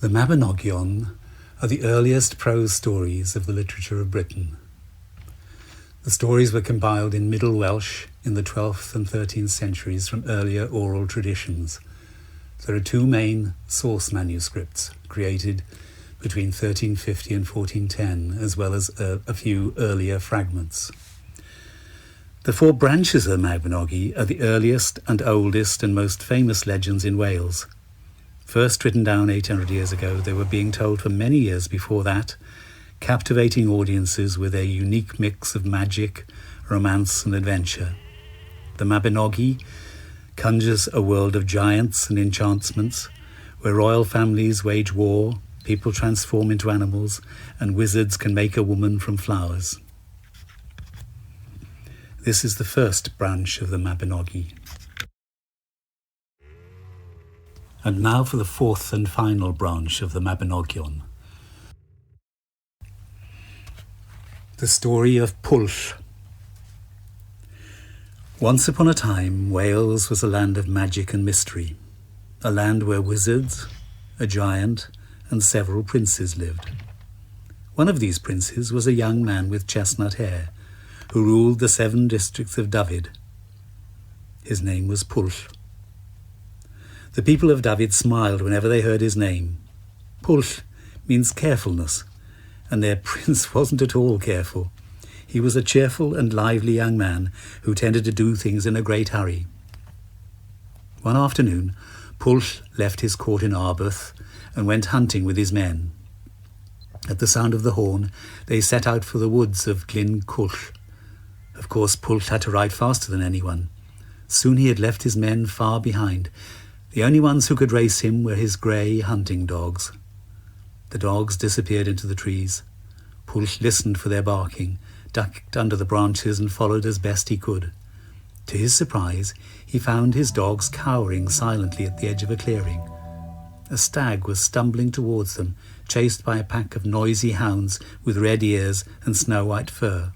The Mabinogion are the earliest prose stories of the literature of Britain. The stories were compiled in Middle Welsh in the 12th and 13th centuries from earlier oral traditions. There are two main source manuscripts created between 1350 and 1410, as well as a few earlier fragments. The four branches of the Mabinogi are the earliest and oldest and most famous legends in Wales. First written down 800 years ago, they were being told for many years before that, captivating audiences with their unique mix of magic, romance and adventure. The Mabinogi conjures a world of giants and enchantments, where royal families wage war, people transform into animals, and wizards can make a woman from flowers. This is the first branch of the Mabinogi. And now for the fourth and final branch of the Mabinogion. The story of Pwll. Once upon a time, Wales was a land of magic and mystery, a land where wizards, a giant, and several princes lived. One of these princes was a young man with chestnut hair, who ruled the 7 districts of Dyfed. His name was Pwll. The people of Dyfed smiled whenever they heard his name. Pwll means carefulness, and their prince wasn't at all careful. He was a cheerful and lively young man who tended to do things in a great hurry. One afternoon, Pwll left his court in Arbroath and went hunting with his men. At the sound of the horn, they set out for the woods of Glyn Cwll. Of course, Pwll had to ride faster than anyone. Soon he had left his men far behind. The only ones who could race him were his grey hunting dogs. The dogs disappeared into the trees. Pwll listened for their barking, ducked under the branches and followed as best he could. To his surprise, he found his dogs cowering silently at the edge of a clearing. A stag was stumbling towards them, chased by a pack of noisy hounds with red ears and snow-white fur.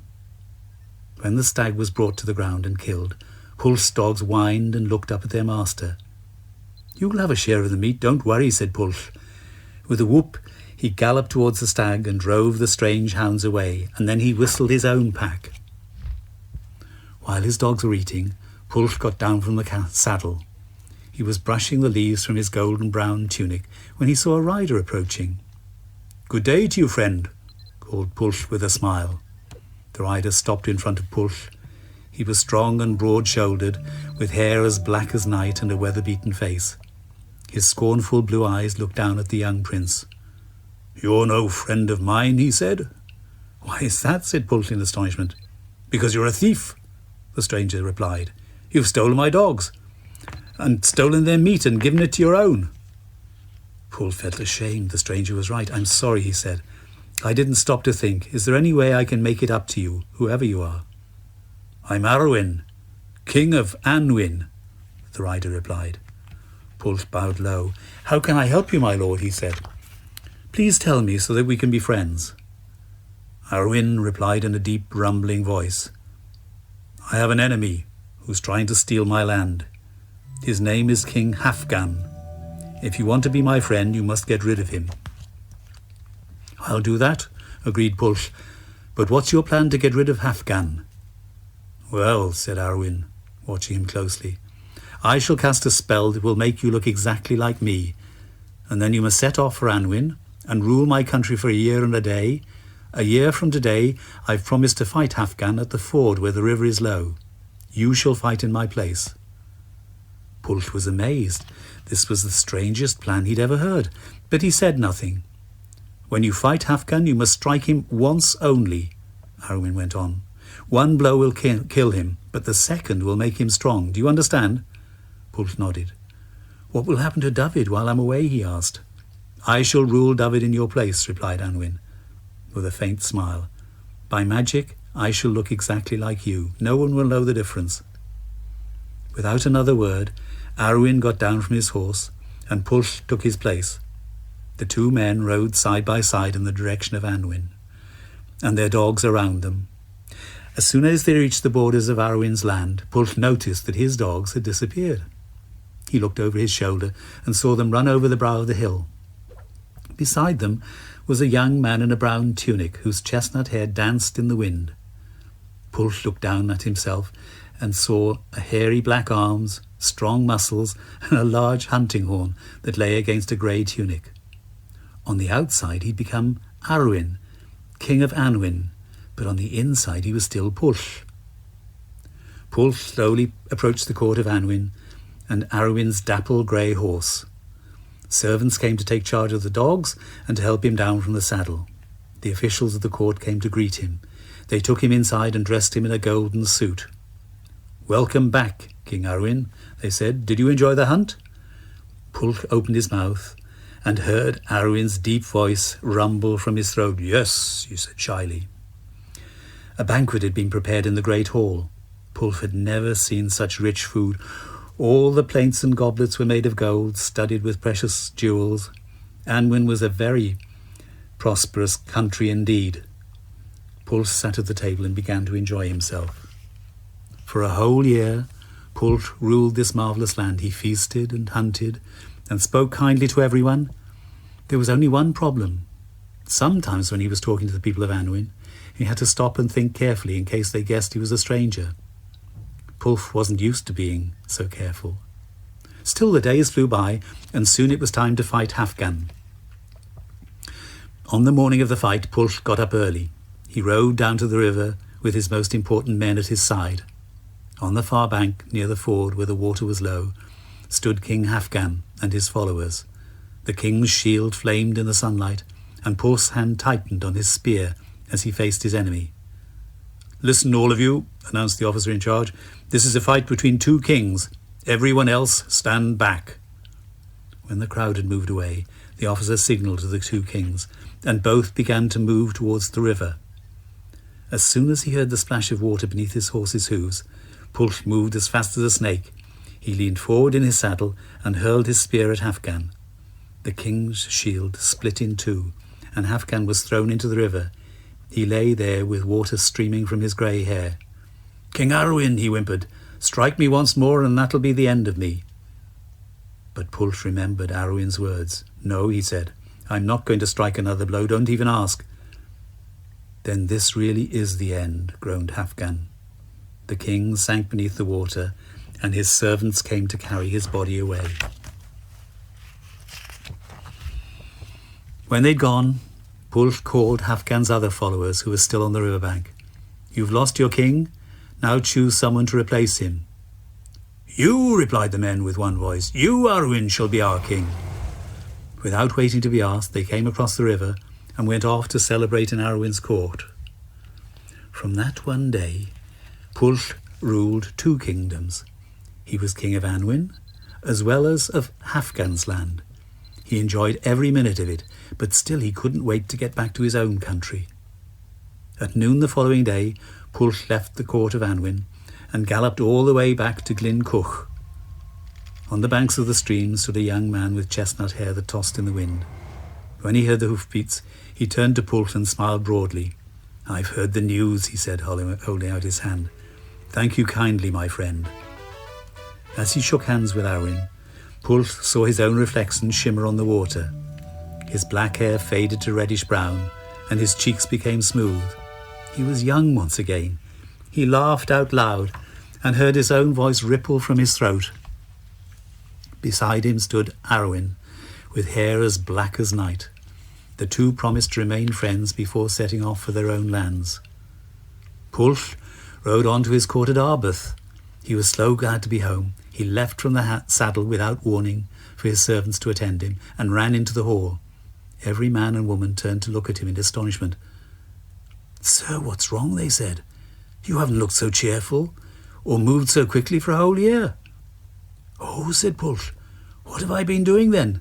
When the stag was brought to the ground and killed, Pwll's dogs whined and looked up at their master. "You'll have a share of the meat, don't worry," said Pwll. With a whoop, he galloped towards the stag and drove the strange hounds away, and then he whistled his own pack. While his dogs were eating, Pwll got down from the saddle. He was brushing the leaves from his golden-brown tunic when he saw a rider approaching. "Good day to you, friend," called Pwll with a smile. The rider stopped in front of Pwll. He was strong and broad-shouldered, with hair as black as night and a weather-beaten face. His scornful blue eyes looked down at the young prince. "You're no friend of mine," he said. "Why is that?" said Pwll in astonishment. "Because you're a thief," the stranger replied. "You've stolen my dogs, and stolen their meat and given it to your own." Pwll felt ashamed. The stranger was right. "I'm sorry," he said. "I didn't stop to think. Is there any way I can make it up to you, whoever you are?" "I'm Arwen, King of Anwin," the rider replied. Pwll bowed low. "How can I help you, my lord?" he said. "Please tell me so that we can be friends." Arwen replied in a deep, rumbling voice. "I have an enemy who's trying to steal my land. His name is King Hafgan. If you want to be my friend, you must get rid of him." "I'll do that," agreed Pwll. "But what's your plan to get rid of Hafgan?" "Well," said Arwen, watching him closely, "I shall cast a spell that will make you look exactly like me, and then you must set off for Anwin and rule my country for a year and a day. A year from today, I've promised to fight Hafgan at the ford where the river is low. You shall fight in my place." Pwll was amazed. This was the strangest plan he'd ever heard, but he said nothing. "When you fight Hafgan, you must strike him once only," Arwen went on. "One blow will kill him, but the second will make him strong. Do you understand?" Pwll nodded. "What will happen to Dyfed while I'm away?" he asked. "I shall rule Dyfed in your place," replied Anwin, with a faint smile. "By magic, I shall look exactly like you. No one will know the difference." Without another word, Arwen got down from his horse, and Pwll took his place. The two men rode side by side in the direction of Anwin, and their dogs around them. As soon as they reached the borders of Arwen's land, Pwll noticed that his dogs had disappeared. He looked over his shoulder and saw them run over the brow of the hill. Beside them was a young man in a brown tunic whose chestnut hair danced in the wind. Pulch looked down at himself and saw hairy black arms, strong muscles, and a large hunting horn that lay against a grey tunic. On the outside he'd become Arwen, king of Anwin, but on the inside he was still Pulch. Pulch slowly approached the court of Anwin and Arwen's dapple grey horse. Servants came to take charge of the dogs and to help him down from the saddle. The officials of the court came to greet him. They took him inside and dressed him in a golden suit. "Welcome back, King Arwen," they said. "Did you enjoy the hunt?" Pulch opened his mouth and heard Arwen's deep voice rumble from his throat. "Yes," he said shyly. A banquet had been prepared in the great hall. Pulch had never seen such rich food. All the plates and goblets were made of gold, studded with precious jewels. Anwin was a very prosperous country indeed. Pulch sat at the table and began to enjoy himself. For a whole year, Pulch ruled this marvellous land. He feasted and hunted and spoke kindly to everyone. There was only one problem. Sometimes when he was talking to the people of Anwin, he had to stop and think carefully in case they guessed he was a stranger. Pulch wasn't used to being so careful. Still, the days flew by, and soon it was time to fight Hafgan. On the morning of the fight, Pulch got up early. He rowed down to the river with his most important men at his side. On the far bank, near the ford where the water was low, stood King Hafgan and his followers. The king's shield flamed in the sunlight, and Pulch's hand tightened on his spear as he faced his enemy. "Listen, all of you," announced the officer in charge. "This is a fight between two kings. Everyone else stand back." When the crowd had moved away, the officer signalled to the two kings, and both began to move towards the river. As soon as he heard the splash of water beneath his horse's hooves, Pulch moved as fast as a snake. He leaned forward in his saddle and hurled his spear at Hafgan. The king's shield split in two, and Hafgan was thrown into the river. He lay there with water streaming from his grey hair. "King Arwen," he whimpered, "strike me once more and that'll be the end of me." But Pulch remembered Arwen's words. "No," he said, "I'm not going to strike another blow. Don't even ask." "Then this really is the end," groaned Hafgan. The king sank beneath the water, and his servants came to carry his body away. When they'd gone, Pulch called Hafgan's other followers who were still on the riverbank. "You've lost your king. Now choose someone to replace him." "You," replied the men with one voice. "You, Arwen, shall be our king." Without waiting to be asked, they came across the river and went off to celebrate in Arwen's court. From that one day, Pulch ruled two kingdoms. He was king of Anwin, as well as of Hafgan's land. He enjoyed every minute of it, but still he couldn't wait to get back to his own country. At noon the following day, Pulch left the court of Anwin and galloped all the way back to Glyn Cwch. On the banks of the stream stood a young man with chestnut hair that tossed in the wind. When he heard the hoofbeats, he turned to Pulch and smiled broadly. "I've heard the news," he said, holding out his hand. "Thank you kindly, my friend." As he shook hands with Arwen, Pulch saw his own reflection shimmer on the water. His black hair faded to reddish brown, and his cheeks became smooth. He was young once again. He laughed out loud and heard his own voice ripple from his throat. Beside him stood Arwen, with hair as black as night. The two promised to remain friends before setting off for their own lands. Pulch rode on to his court at Arbeth. He was so glad to be home. He left from the saddle without warning for his servants to attend him and ran into the hall. Every man and woman turned to look at him in astonishment. "Sir, what's wrong?" they said. "You haven't looked so cheerful or moved so quickly for a whole year." "Oh," said Pulch, "what have I been doing then?"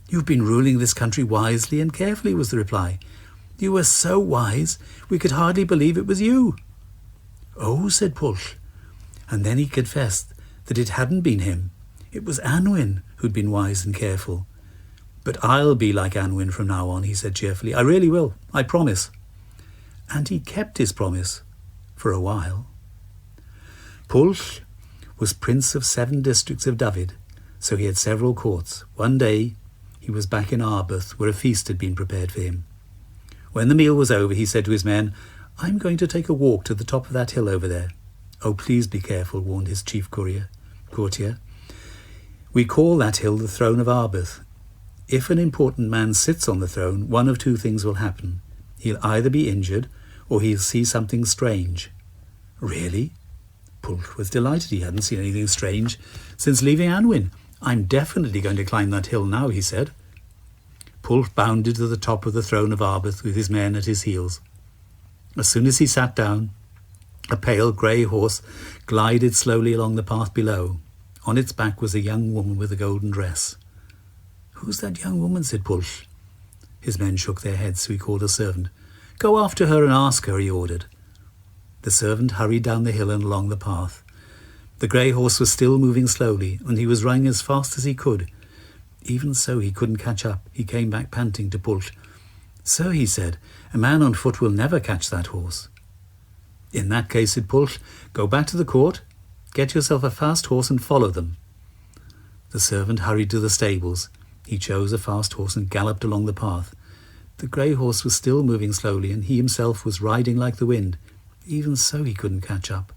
"You've been ruling this country wisely and carefully," was the reply. "You were so wise we could hardly believe it was you." "Oh," said Pulch, and then he confessed that it hadn't been him. It was Anwin who'd been wise and careful. "But I'll be like Anwin from now on," he said cheerfully. "I really will. I promise." And he kept his promise for a while. Pulch was prince of 7 districts of Dyfed, so he had several courts. One day he was back in Arbeth, where a feast had been prepared for him. When the meal was over, he said to his men, "I'm going to take a walk to the top of that hill over there." "Oh, please be careful," warned his chief courtier. "We call that hill the throne of Arbeth. If an important man sits on the throne, one of two things will happen. He'll either be injured, or he'll see something strange." "Really?" Pulch was delighted. He hadn't seen anything strange since leaving Anwin. "I'm definitely going to climb that hill now," he said. Pulch bounded to the top of the throne of Arbeth with his men at his heels. As soon as he sat down, a pale grey horse glided slowly along the path below. On its back was a young woman with a golden dress. "Who's that young woman?" said Pulch. His men shook their heads, so he called a servant. "Go after her and ask her," he ordered. The servant hurried down the hill and along the path. The grey horse was still moving slowly, and he was running as fast as he could. Even so, he couldn't catch up. He came back panting to Pulch. "Sir," he said, "a man on foot will never catch that horse." "In that case," said Pulch, "go back to the court, get yourself a fast horse and follow them." The servant hurried to the stables. He chose a fast horse and galloped along the path. The grey horse was still moving slowly, and he himself was riding like the wind. Even so, he couldn't catch up.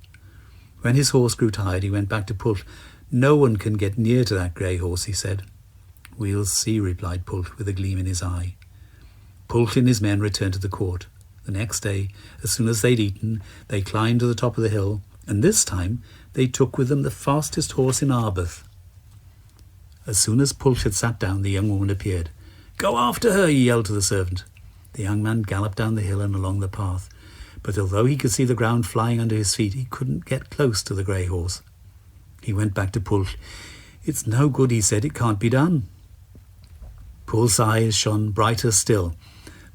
When his horse grew tired, he went back to Pulch. "No one can get near to that grey horse," he said. "We'll see," replied Pulch with a gleam in his eye. Pulch and his men returned to the court. The next day, as soon as they'd eaten, they climbed to the top of the hill, and this time they took with them the fastest horse in Arbeth. As soon as Pulch had sat down, the young woman appeared. "Go after her," he yelled to the servant. The young man galloped down the hill and along the path, but although he could see the ground flying under his feet, he couldn't get close to the grey horse. He went back to Pulch. "It's no good," he said. "It can't be done." Pulch's eyes shone brighter still.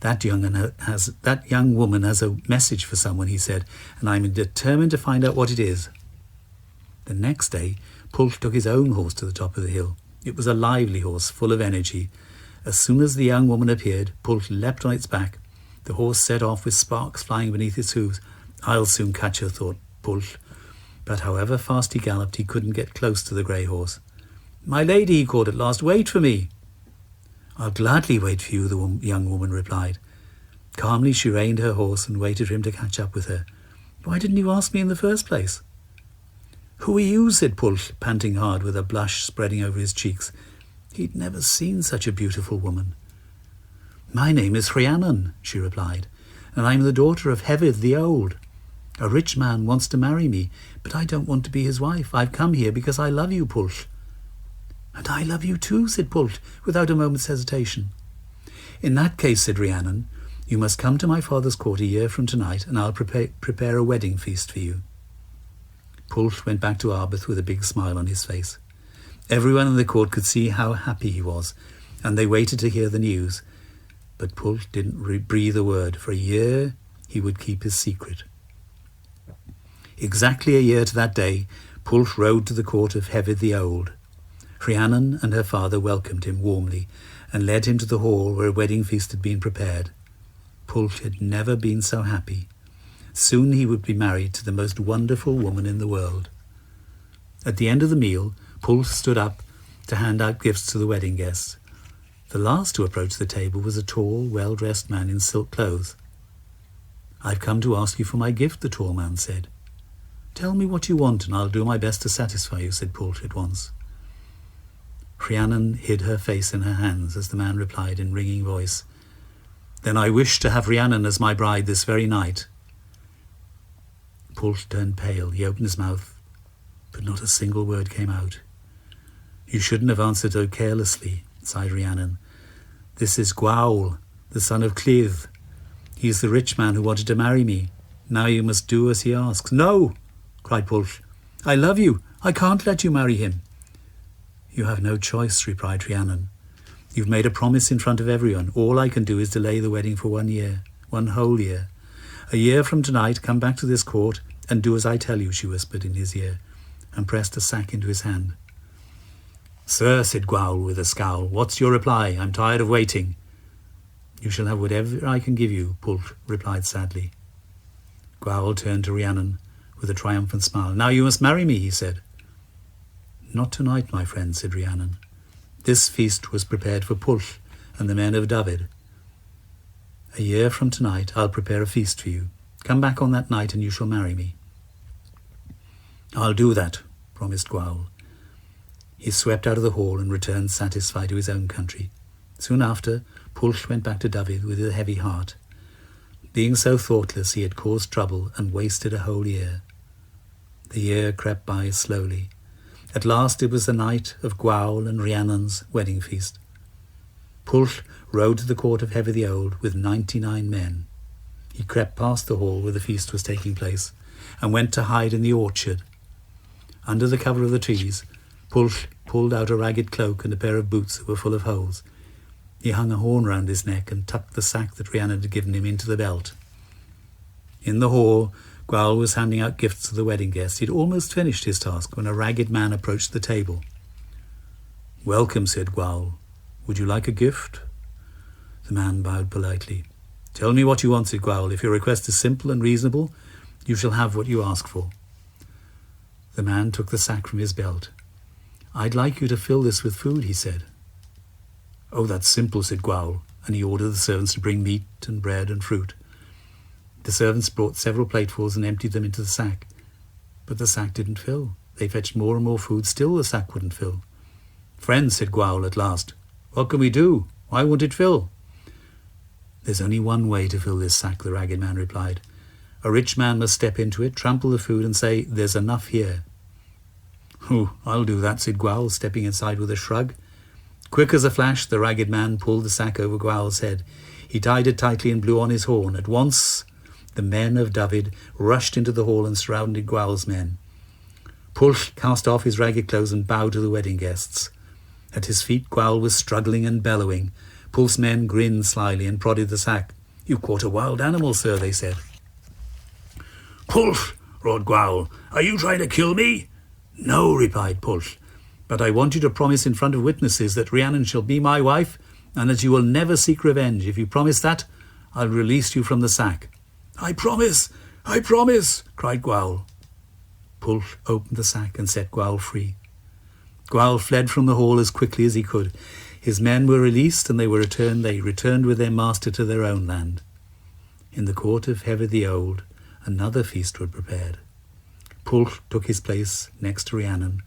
That young woman has a message for someone," he said, "and I'm determined to find out what it is." The next day, Pulch took his own horse to the top of the hill. It was a lively horse, full of energy. As soon as the young woman appeared, Pulch leapt on its back. The horse set off with sparks flying beneath its hooves. "I'll soon catch her," thought Pulch. But however fast he galloped, he couldn't get close to the grey horse. "My lady," he called at last, "wait for me." "I'll gladly wait for you," the young woman replied. Calmly she reined her horse and waited for him to catch up with her. "Why didn't you ask me in the first place?" "Who are you?" said Pulch, panting hard with a blush spreading over his cheeks. He'd never seen such a beautiful woman. "My name is Rhiannon," she replied, "and I'm the daughter of Hefyd the Old. A rich man wants to marry me, but I don't want to be his wife. I've come here because I love you, Pulch." "And I love you too," said Pulch, without a moment's hesitation. "In that case," said Rhiannon, "you must come to my father's court a year from tonight, and I'll prepare a wedding feast for you." Pulch went back to Arbeth with a big smile on his face. Everyone in the court could see how happy he was, and they waited to hear the news. But Pulch didn't breathe a word. For a year he would keep his secret. Exactly a year to that day, Pulch rode to the court of Hefyd the Old. Rhiannon and her father welcomed him warmly and led him to the hall where a wedding feast had been prepared. Pulch had never been so happy. Soon he would be married to the most wonderful woman in the world. At the end of the meal, Pulch stood up to hand out gifts to the wedding guests. The last to approach the table was a tall, well-dressed man in silk clothes. "I've come to ask you for my gift," the tall man said. "Tell me what you want, and I'll do my best to satisfy you," said Pulch at once. Rhiannon hid her face in her hands as the man replied in ringing voice, "Then I wish to have Rhiannon as my bride this very night." Pulch turned pale. He opened his mouth, but not a single word came out. "You shouldn't have answered so carelessly," sighed Rhiannon. "This is Gwawl, the son of Clive. He is the rich man who wanted to marry me. Now you must do as he asks." "No!" cried Pulch. "I love you. I can't let you marry him." "You have no choice," replied Rhiannon. "You've made a promise in front of everyone. All I can do is delay the wedding for 1 year, 1 whole year. A year from tonight, come back to this court and do as I tell you," she whispered in his ear, and pressed a sack into his hand. "Sir," said Gwawl with a scowl, "what's your reply? I'm tired of waiting." "You shall have whatever I can give you," Pulch replied sadly. Gwawl turned to Rhiannon with a triumphant smile. "Now you must marry me," he said. "Not tonight, my friend," said Rhiannon. This feast was prepared for Pulch and the men of David. A year from tonight I'll prepare a feast for you. Come back on that night and you shall marry me." "I'll do that," promised Gwawl. He swept out of the hall and returned satisfied to his own country. Soon after, Pulch went back to David with a heavy heart. Being so thoughtless, he had caused trouble and wasted a whole year. The year crept by slowly. At last it was the night of Gwawl and Rhiannon's wedding feast. Pulch rode to the court of Heather the Old with 99 men. He crept past the hall where the feast was taking place and went to hide in the orchard. Under the cover of the trees, Pulch pulled out a ragged cloak and a pair of boots that were full of holes. He hung a horn round his neck and tucked the sack that Rhiannon had given him into the belt. In the hall, Gwawl was handing out gifts to the wedding guests. He had almost finished his task when a ragged man approached the table. "Welcome," said Gwawl. "Would you like a gift?" The man bowed politely. "Tell me what you want," said Gwawl. "If your request is simple and reasonable, you shall have what you ask for." The man took the sack from his belt. "I'd like you to fill this with food," he said. "Oh, that's simple," said Gwawl, and he ordered the servants to bring meat and bread and fruit. The servants brought several platefuls and emptied them into the sack. But the sack didn't fill. They fetched more and more food. Still the sack wouldn't fill. "Friend," said Gwawl at last, "what can we do? Why won't it fill?" "There's only one way to fill this sack," the ragged man replied. "A rich man must step into it, trample the food, and say, 'There's enough here.'" "Oh, I'll do that," said Gwawl, stepping inside with a shrug. Quick as a flash, the ragged man pulled the sack over Gwawl's head. He tied it tightly and blew on his horn. At once, the men of David rushed into the hall and surrounded Gwawl's men. Pulch cast off his ragged clothes and bowed to the wedding guests. At his feet, Gwawl was struggling and bellowing. Pulch's men grinned slyly and prodded the sack. "You've caught a wild animal, sir," they said. "Pulch!" roared Gwawl. "Are you trying to kill me?" "No," replied Pulch. "But I want you to promise in front of witnesses that Rhiannon shall be my wife and that you will never seek revenge. If you promise that, I'll release you from the sack." "I promise! I promise!" cried Gwawl. Pulch opened the sack and set Gwawl free. Gwawl fled from the hall as quickly as he could. His men were released and they returned with their master to their own land. In the court of Heather the Old, another feast was prepared. Pulch took his place next to Rhiannon,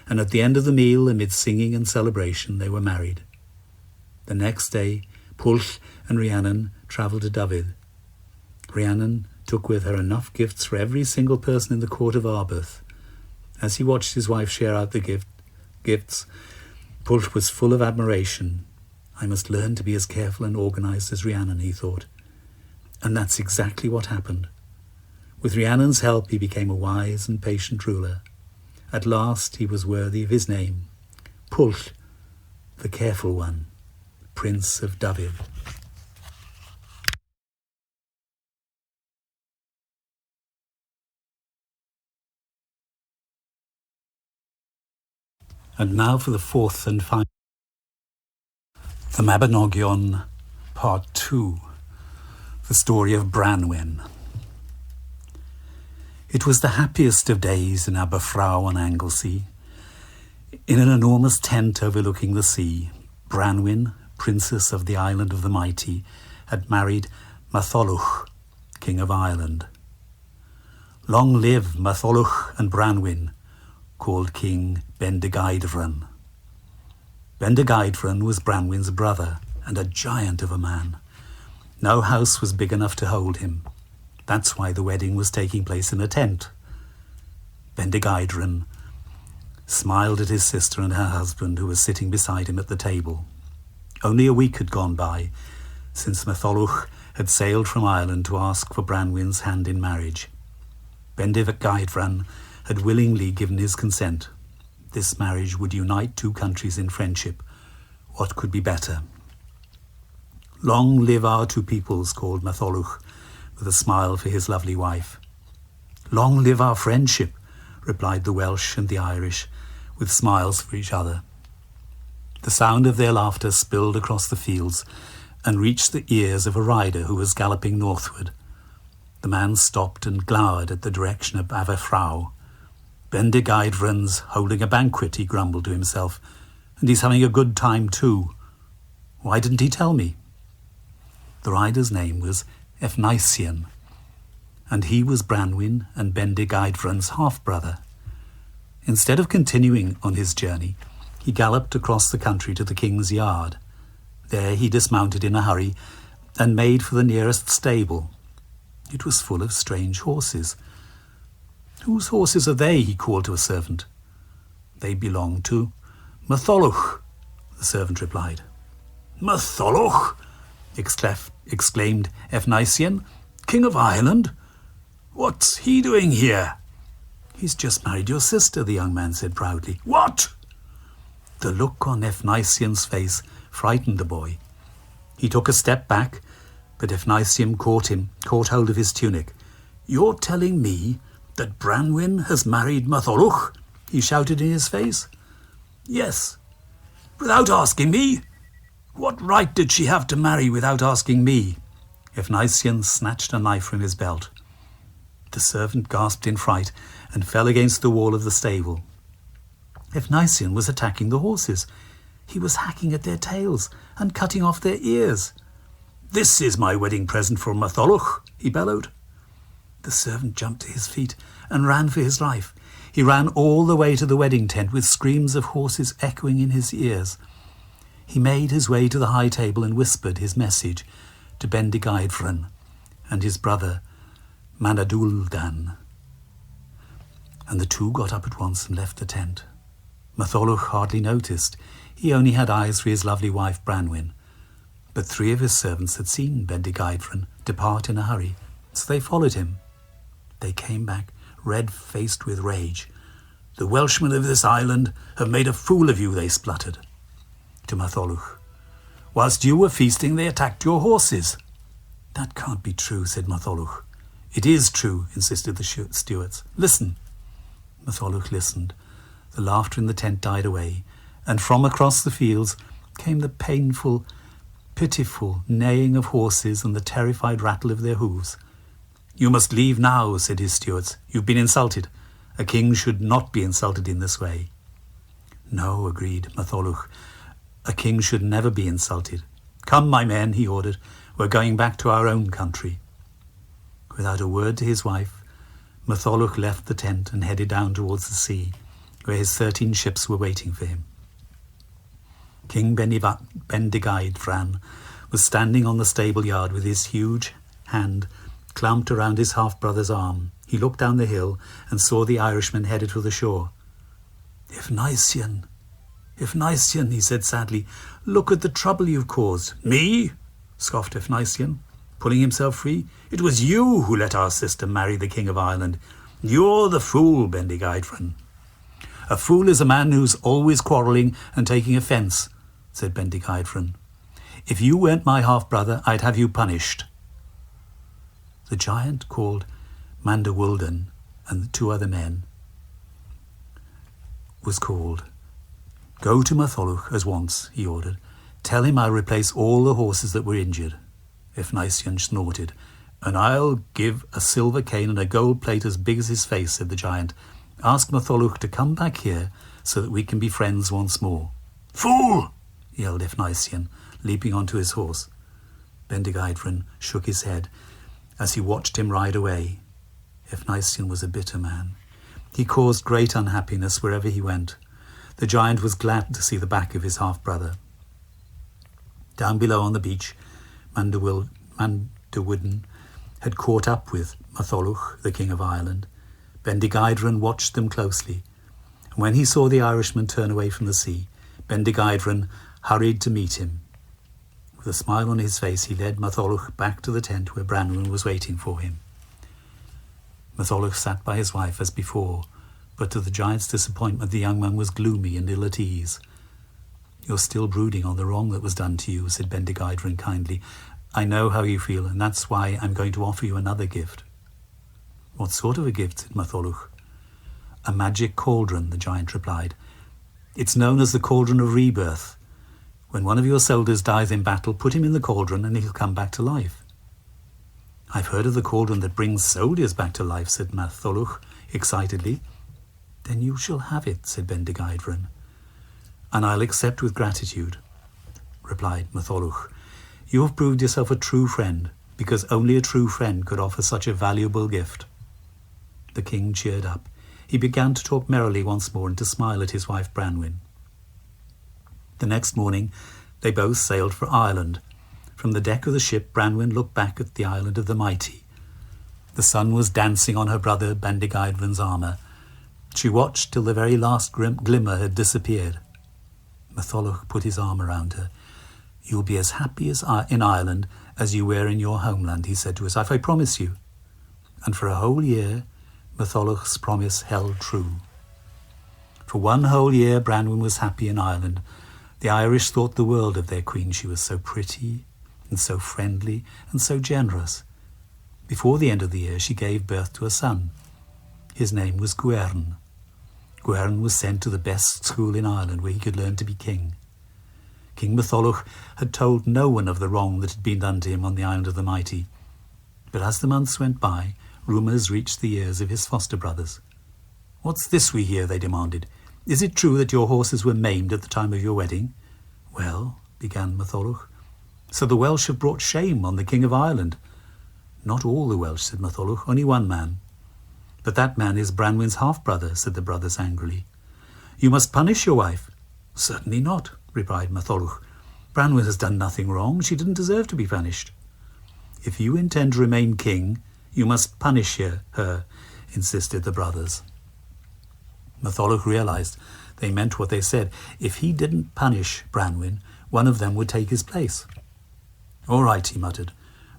and at the end of the meal, amid singing and celebration, they were married. The next day, Pulch and Rhiannon travelled to David. Rhiannon took with her enough gifts for every single person in the court of Arbeth. As he watched his wife share out the gifts, Pulch was full of admiration. "I must learn to be as careful and organised as Rhiannon," he thought. And that's exactly what happened. With Rhiannon's help, he became a wise and patient ruler. At last he was worthy of his name, Pulch, the careful one, Prince of David. And now for the fourth and final, the Mabinogion, Part 2, the story of Branwen. It was the happiest of days in Aberfraw on Anglesey. In an enormous tent overlooking the sea, Branwen, princess of the Island of the Mighty, had married Matholwch, king of Ireland. Long live Matholwch and Branwen, called King Bendigeidfran. Bendigeidfran was Branwen's brother and a giant of a man. No house was big enough to hold him. That's why the wedding was taking place in a tent. Bendigeidfran smiled at his sister and her husband, who was sitting beside him at the table. Only a week had gone by since Matholwch had sailed from Ireland to ask for Branwen's hand in marriage. Bendigeidfran had willingly given his consent. This marriage would unite two countries in friendship. What could be better? Long live our two peoples, called Matholwch, with a smile for his lovely wife. Long live our friendship, replied the Welsh and the Irish, with smiles for each other. The sound of their laughter spilled across the fields and reached the ears of a rider who was galloping northward. The man stopped and glowered at the direction of Aberfraw. Bendigeidfran's holding a banquet, he grumbled to himself. and he's having a good time too. Why didn't he tell me?" The rider's name was Efnisien, and he was Branwen and Bendigeidfran's half-brother. Instead of continuing on his journey, he galloped across the country to the king's yard. There he dismounted in a hurry and made for the nearest stable. It was full of strange horses. "Whose horses are they?" he called to a servant. "They belong to Matholwch," the servant replied. "Matholwch!" exclaimed Efnisien. "King of Ireland? What's he doing here?" "He's just married your sister," the young man said proudly. "What?" The look on Efnisien's face frightened the boy. He took a step back, but Efnisien caught hold of his tunic. "You're telling me that Branwen has married Matholwch?" he shouted in his face. "Yes, without asking me? What right did she have to marry without asking me?" Efnisien snatched a knife from his belt. The servant gasped in fright and fell against the wall of the stable. Efnisien was attacking the horses. He was hacking at their tails and cutting off their ears. "This is my wedding present for Matholwch," he bellowed. The servant jumped to his feet and ran for his life. He ran all the way to the wedding tent with screams of horses echoing in his ears. He made his way to the high table and whispered his message to Bendigeidfran and his brother Manaduldan. And the two got up at once and left the tent. Matholwch hardly noticed. He only had eyes for his lovely wife Branwen. But 3 of his servants had seen Bendigeidfran depart in a hurry, so they followed him. They came back, red-faced with rage. "The Welshmen of this island have made a fool of you," they spluttered. To Matholwch, "Whilst you were feasting, they attacked your horses." "That can't be true," said Matholwch. "It is true," insisted the stewards. "Listen." Matholwch listened. The laughter in the tent died away, and from across the fields came the painful, pitiful neighing of horses and the terrified rattle of their hooves. "You must leave now," said his stewards. "You've been insulted. A king should not be insulted in this way." "No," agreed Matholwch. "A king should never be insulted. Come, my men," he ordered. "We're going back to our own country." Without a word to his wife, Matholwch left the tent and headed down towards the sea, where his 13 ships were waiting for him. King Bendigeidfran was standing on the stable yard with his huge hand clamped around his half-brother's arm. He looked down the hill and saw the Irishman headed for the shore. Efnisien, he said sadly, "look at the trouble you've caused." "Me?" scoffed Efnisien, pulling himself free. "It was you who let our sister marry the King of Ireland. You're the fool, Bendigeidfran." "A fool is a man who's always quarrelling and taking offence," said Bendigeidfran. "If you weren't my half-brother, I'd have you punished." The giant called Mandawulden and the 2 other men was called. "Go to Matholwch as once," he ordered. "Tell him I'll replace all the horses that were injured." Efnisien snorted. "And I'll give a silver cane and a gold plate as big as his face," said the giant. "Ask Matholwch to come back here so that we can be friends once more." "Fool!" yelled Efnisien, leaping onto his horse. Bendigeidfran shook his head as he watched him ride away. Efnisien was a bitter man. He caused great unhappiness wherever he went. The giant was glad to see the back of his half-brother. Down below on the beach, Mandawulden had caught up with Matholwch, the King of Ireland. Bendigeidfran watched them closely, and when he saw the Irishman turn away from the sea, Bendigeidfran hurried to meet him. With a smile on his face, he led Matholwch back to the tent where Branwen was waiting for him. Matholwch sat by his wife as before, but to the giant's disappointment the young man was gloomy and ill at ease. "You're still brooding on the wrong that was done to you," said Bendigeidfran kindly. "I know how you feel, and that's why I'm going to offer you another gift." "What sort of a gift?" said Matholwch. "A magic cauldron," the giant replied. "It's known as the Cauldron of Rebirth. When one of your soldiers dies in battle, put him in the cauldron and he'll come back to life." "I've heard of the cauldron that brings soldiers back to life," said Matholwch excitedly. "Then you shall have it," said Bendigeidfran. "And I'll accept with gratitude," replied Matholwch. "You have proved yourself a true friend, because only a true friend could offer such a valuable gift." The king cheered up. He began to talk merrily once more and to smile at his wife Branwen. The next morning they both sailed for Ireland. From the deck of the ship, Branwen looked back at the island of the mighty. The sun was dancing on her brother Bendigeidfran's armour. She watched till the very last glimmer had disappeared. Matholwch put his arm around her. "You'll be as happy in Ireland as you were in your homeland," he said to his wife. "I promise you." And for a whole year, Matholwch's promise held true. For 1 whole year, Branwen was happy in Ireland. The Irish thought the world of their queen. She was so pretty and so friendly and so generous. Before the end of the year, she gave birth to a son. His name was Gwern. Gwern was sent to the best school in Ireland, where he could learn to be king. King Matholwch had told no one of the wrong that had been done to him on the island of the mighty. But as the months went by, rumours reached the ears of his foster brothers. "What's this we hear?" they demanded. "Is it true that your horses were maimed at the time of your wedding?" "Well," began Matholwch, "so the Welsh have brought shame on the King of Ireland." "Not all the Welsh," said Matholwch, "only one man." "But that man is Branwen's half-brother," said the brothers angrily. "You must punish your wife." "Certainly not," replied Matholwch. "Branwen has done nothing wrong. She didn't deserve to be punished." "If you intend to remain king, you must punish her," insisted the brothers. Matholwch realized they meant what they said. If he didn't punish Branwen, one of them would take his place. "All right," he muttered.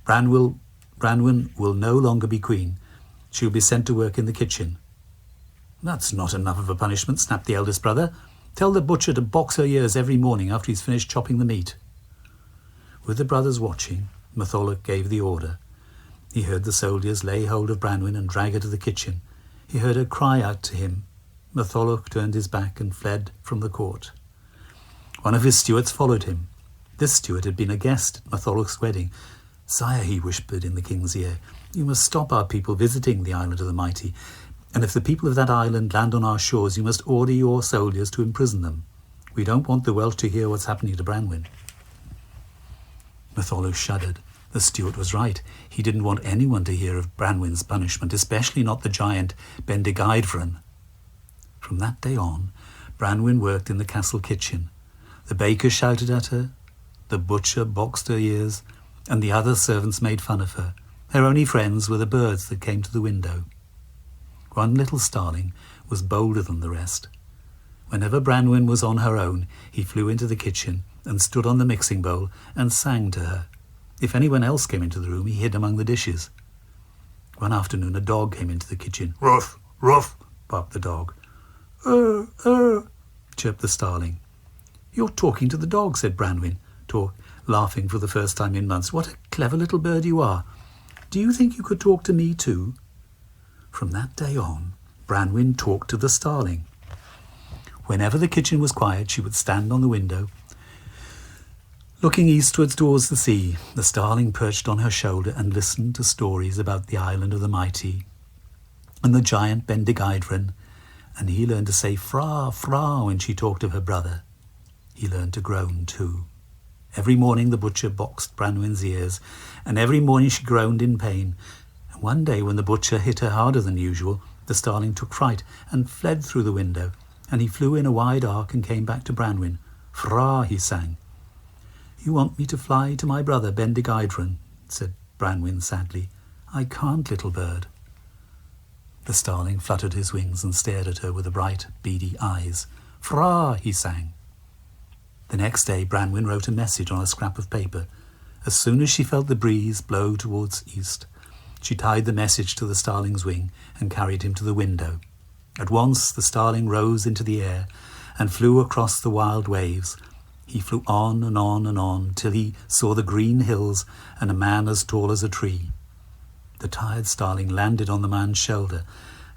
Branwen will no longer be queen. She'll be sent to work in the kitchen." "That's not enough of a punishment," snapped the eldest brother. "Tell the butcher to box her ears every morning after he's finished chopping the meat." With the brothers watching, Matholwch gave the order. He heard the soldiers lay hold of Branwen and drag her to the kitchen. He heard her cry out to him. Matholwch turned his back and fled from the court. One of his stewards followed him. This steward had been a guest at Matholwch's wedding. "Sire," he whispered in the king's ear, "you must stop our people visiting the island of the mighty, and if the people of that island land on our shores, you must order your soldiers to imprison them. We don't want the Welsh to hear what's happening to Branwen." Matholwch shuddered. The steward was right. He didn't want anyone to hear of Branwen's punishment, especially not the giant Bendigeidfran. From that day on, Branwen worked in the castle kitchen. The baker shouted at her, the butcher boxed her ears, and the other servants made fun of her. Her only friends were the birds that came to the window. One little starling was bolder than the rest. Whenever Branwen was on her own, he flew into the kitchen and stood on the mixing bowl and sang to her. If anyone else came into the room, he hid among the dishes. One afternoon, a dog came into the kitchen. "Ruff, ruff," barked the dog. Chirped the starling. "You're talking to the dog," said Branwen, laughing for the first time in months. "What a clever little bird you are. Do you think you could talk to me too?" From that day on, Branwen talked to the starling. Whenever the kitchen was quiet, she would stand on the window, looking eastwards towards the sea. The starling perched on her shoulder and listened to stories about the island of the mighty and the giant Bendigeidfran, and he learned to say "fra, fra" when she talked of her brother. He learned to groan too. Every morning the butcher boxed Branwen's ears, and every morning she groaned in pain. And one day when the butcher hit her harder than usual, the starling took fright and fled through the window, and he flew in a wide arc and came back to Branwen. "Fra," he sang. "You want me to fly to my brother Bendigeidfran," said Branwen sadly. "I can't, little bird." The starling fluttered his wings and stared at her with the bright, beady eyes. "Fra," he sang. The next day Branwen wrote a message on a scrap of paper. As soon as she felt the breeze blow towards east, she tied the message to the starling's wing and carried him to the window. At once the starling rose into the air and flew across the wild waves. He flew on and on and on till he saw the green hills and a man as tall as a tree. The tired starling landed on the man's shoulder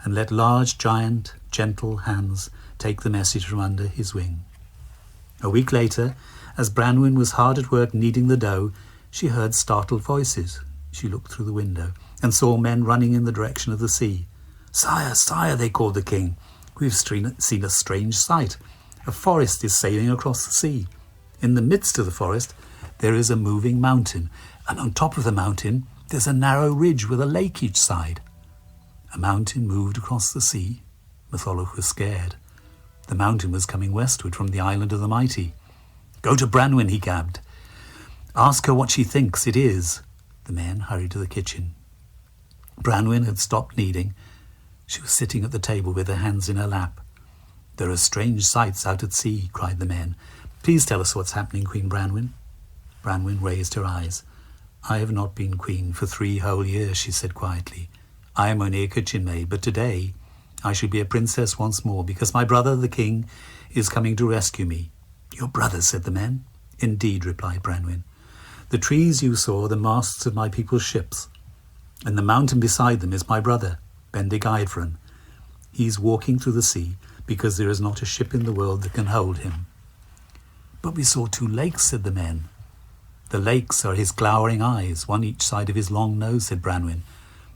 and let large, giant, gentle hands take the message from under his wing. A week later, as Branwen was hard at work kneading the dough, she heard startled voices. She looked through the window and saw men running in the direction of the sea. "Sire, sire," they called the king, "we've seen a strange sight. A forest is sailing across the sea. In the midst of the forest, there is a moving mountain, and on top of the mountain, there's a narrow ridge with a lake each side. A mountain moved across the sea. Matholwch was scared. The mountain was coming westward from the island of the mighty. "Go to Branwen," he gabbed. "Ask her what she thinks it is." The men hurried to the kitchen. Branwen had stopped kneading. She was sitting at the table with her hands in her lap. "There are strange sights out at sea," cried the men. "Please tell us what's happening, Queen Branwen." Branwen raised her eyes. "I have not been queen for 3 whole years," she said quietly. "I am only a kitchen maid, but today I shall be a princess once more because my brother, the king, is coming to rescue me." "Your brother?" said the men. "Indeed," replied Branwen. "The trees you saw are the masts of my people's ships, and the mountain beside them is my brother, Bendigeidfran. He's walking through the sea because there is not a ship in the world that can hold him." "But we saw 2 lakes," said the men. "The lakes are his glowering eyes, one each side of his long nose," said Branwen.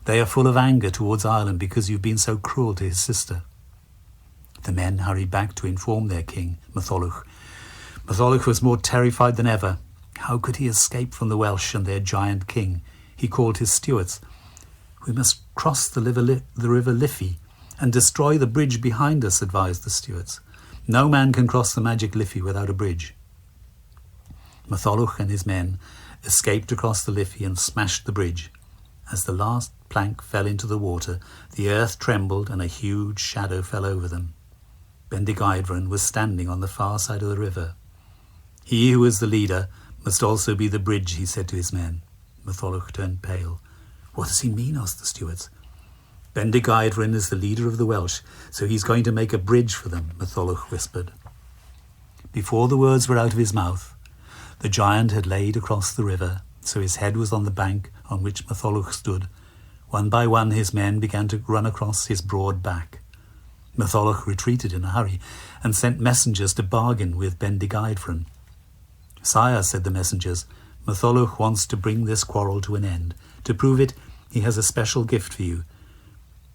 "They are full of anger towards Ireland because you've been so cruel to his sister." The men hurried back to inform their king, Matholwch. Matholwch was more terrified than ever. How could he escape from the Welsh and their giant king? He called his stewards. "We must cross the river Liffey and destroy the bridge behind us," advised the stewards. "No man can cross the magic Liffey without a bridge." Matholwch and his men escaped across the Liffey and smashed the bridge. As the last plank fell into the water, the earth trembled and a huge shadow fell over them. Bendigeidfran was standing on the far side of the river. "He who is the leader must also be the bridge," he said to his men. Matholwch turned pale. "What does he mean?" asked the stewards. "Bendigeidfran is the leader of the Welsh, so he's going to make a bridge for them," Matholwch whispered. Before the words were out of his mouth, the giant had laid across the river, so his head was on the bank on which Matholwch stood. One by one his men began to run across his broad back. Matholwch retreated in a hurry and sent messengers to bargain with Bendigeidfran. "Sire," said the messengers, "Matholwch wants to bring this quarrel to an end. To prove it, he has a special gift for you.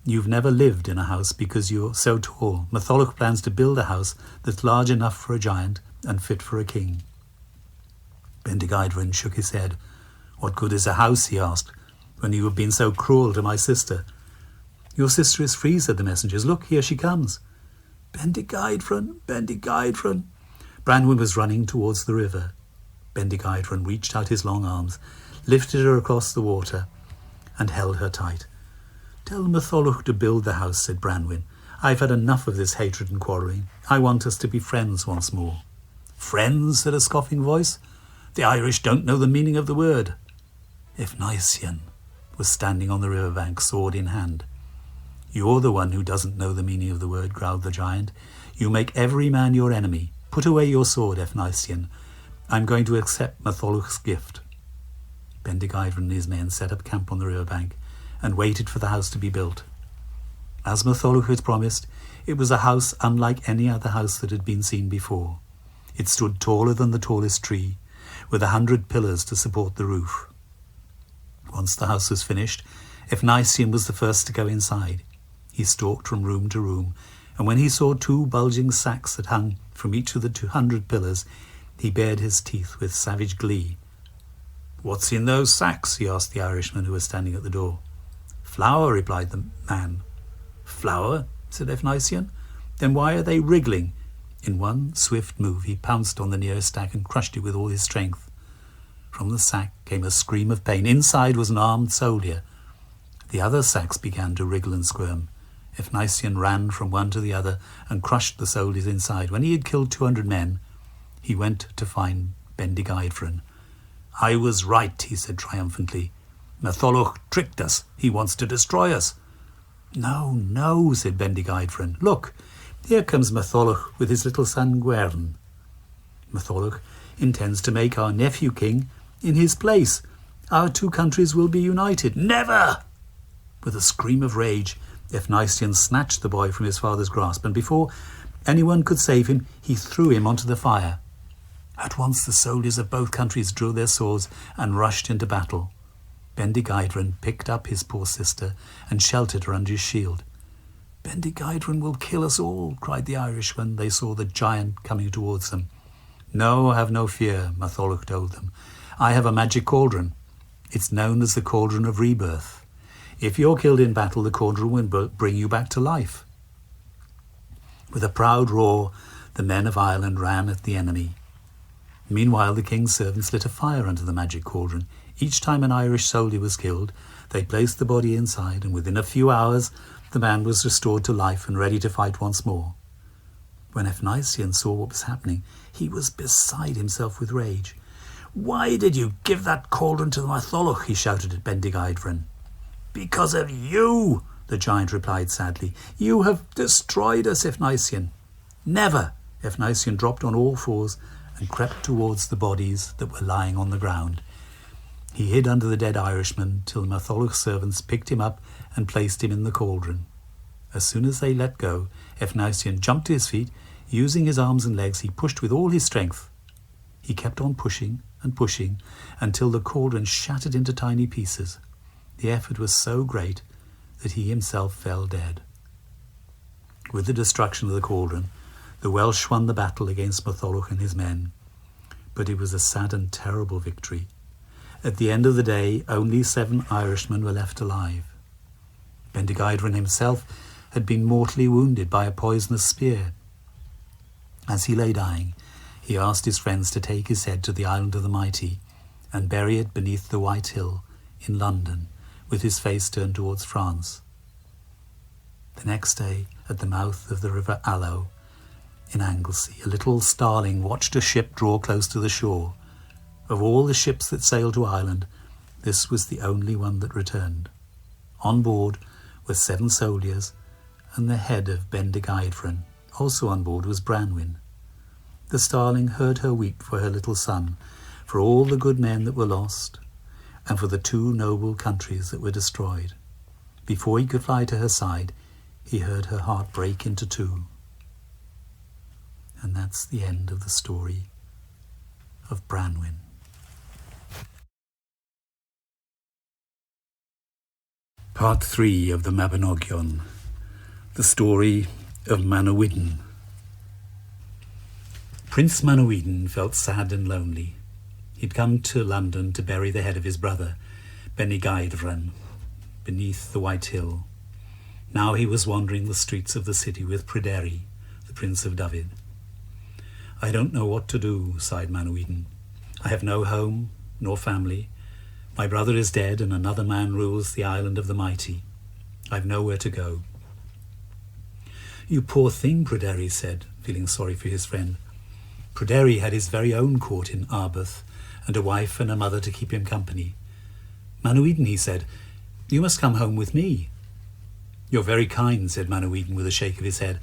You've never lived in a house because you're so tall. Matholwch plans to build a house that's large enough for a giant and fit for a king." Bendigeidfran shook his head. "What good is a house," he asked, "when you have been so cruel to my sister?" "Your sister is free," said the messengers. "Look, here she comes." "Bendigeidfran, Bendigeidfran." Branwen was running towards the river. Bendigeidfran reached out his long arms, lifted her across the water, and held her tight. "Tell Matholwch to build the house," said Branwen. "I've had enough of this hatred and quarrelling. I want us to be friends once more." "Friends?" said a scoffing voice. "The Irish don't know the meaning of the word." Efnisien was standing on the riverbank, sword in hand. "You're the one who doesn't know the meaning of the word," growled the giant. "You make every man your enemy. Put away your sword, Efnisien. I'm going to accept Matholwch's gift." Bendigeidfran and his men set up camp on the riverbank and waited for the house to be built. As Matholwch had promised, it was a house unlike any other house that had been seen before. It stood taller than the tallest tree, with 100 pillars to support the roof. Once the house was finished, Efnisien was the first to go inside. He stalked from room to room, and when he saw 2 bulging sacks that hung from each of the 200 pillars, he bared his teeth with savage glee. "What's in those sacks?" he asked the Irishman who was standing at the door. "Flour," replied the man. "Flour?" said Efnisien. "Then why are they wriggling?" In one swift move he pounced on the nearest stack and crushed it with all his strength. From the sack came a scream of pain. Inside was an armed soldier. The other sacks began to wriggle and squirm. Efnisien ran from one to the other and crushed the soldiers inside. When he had killed 200 men, he went to find Bendigeidfran. "I was right," he said triumphantly. "Matholwch tricked us. He wants to destroy us." "No, no," said Bendigeidfran. "Look, here comes Matholwch with his little son Gwern. Matholwch intends to make our nephew king in his place. Our 2 countries will be united." "Never!" With a scream of rage, Efnisien snatched the boy from his father's grasp, and before anyone could save him, he threw him onto the fire. At once the soldiers of both countries drew their swords and rushed into battle. Bendigeidfran picked up his poor sister and sheltered her under his shield. "Bendigeidfran will kill us all," cried the Irish when they saw the giant coming towards them. "No, have no fear," Matholwch told them. "I have a magic cauldron. It's known as the Cauldron of Rebirth. If you're killed in battle, the cauldron will bring you back to life." With a proud roar, the men of Ireland ran at the enemy. Meanwhile, the king's servants lit a fire under the magic cauldron. Each time an Irish soldier was killed, they placed the body inside, and within a few hours the man was restored to life and ready to fight once more. When Efnisien saw what was happening, he was beside himself with rage. "Why did you give that cauldron to the Matholwch?" he shouted at Bendigeidfran. "Because of you," the giant replied sadly. "You have destroyed us, Efnisien." "Never!" Efnisien dropped on all fours and crept towards the bodies that were lying on the ground. He hid under the dead Irishman till the Matholwch's servants picked him up and placed him in the cauldron. As soon as they let go, Efnisien jumped to his feet. Using his arms and legs, he pushed with all his strength. He kept on pushing and pushing until the cauldron shattered into tiny pieces. The effort was so great that he himself fell dead. With the destruction of the cauldron, the Welsh won the battle against Matholwch and his men. But it was a sad and terrible victory. At the end of the day, only 7 Irishmen were left alive. Bendigeidfran himself had been mortally wounded by a poisonous spear. As he lay dying, he asked his friends to take his head to the Island of the Mighty and bury it beneath the White Hill in London, with his face turned towards France. The next day, at the mouth of the River Allow, in Anglesey, a little starling watched a ship draw close to the shore. Of all the ships that sailed to Ireland, this was the only one that returned. On board were 7 soldiers and the head of Bendigeidfran. Also on board was Branwen. The starling heard her weep for her little son, for all the good men that were lost, and for the 2 noble countries that were destroyed. Before he could fly to her side, he heard her heart break into 2. And that's the end of the story of Branwen. Part 3 of the Mabinogion, the story of Manawydan. Prince Manawydan felt sad and lonely. He'd come to London to bury the head of his brother, Bendigeidfran, beneath the White Hill. Now he was wandering the streets of the city with Pryderi, the Prince of Dyfed. "I don't know what to do," sighed Manawydan. "I have no home nor family. My brother is dead and another man rules the Island of the Mighty. I've nowhere to go." "You poor thing," Pryderi said, feeling sorry for his friend. Pryderi had his very own court in Arbeth, and a wife and a mother to keep him company. "Manawydan," he said, "you must come home with me." "You're very kind," said Manawydan with a shake of his head,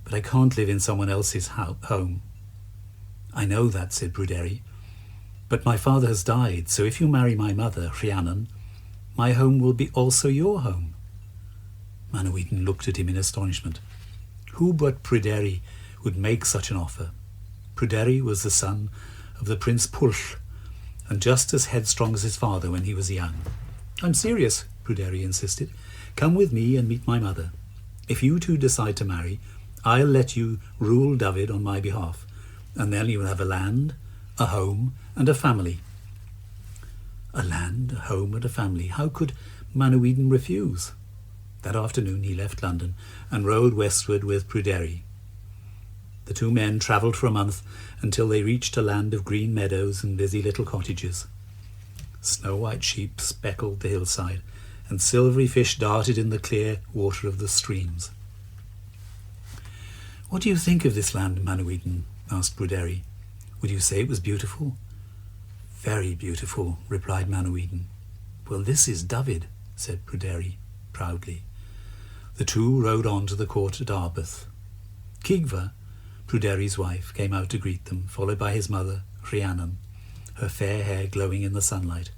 "but I can't live in someone else's home." "I know that," said Pryderi, "but my father has died, so if you marry my mother, Rhiannon, my home will be also your home." Manawydan looked at him in astonishment. Who but Pryderi would make such an offer? Pryderi was the son of the Prince Pwll, and just as headstrong as his father when he was young. "I'm serious," Pryderi insisted. "Come with me and meet my mother. If you 2 decide to marry, I'll let you rule Dyfed on my behalf, and then you'll have a land, a home, and a family." A land, a home, and a family. How could Manawydan refuse? That afternoon he left London and rode westward with Pryderi. The 2 men travelled for a month until they reached a land of green meadows and busy little cottages. Snow-white sheep speckled the hillside, and silvery fish darted in the clear water of the streams. "What do you think of this land, Manawydan?" asked Pryderi. "Would you say it was beautiful?" "Very beautiful," replied Manawydan. "Well, this is Dyfed," said Pryderi proudly. The 2 rode on to the court at Arbeth. Cigva, Pryderi's wife, came out to greet them, followed by his mother, Rhiannon, her fair hair glowing in the sunlight.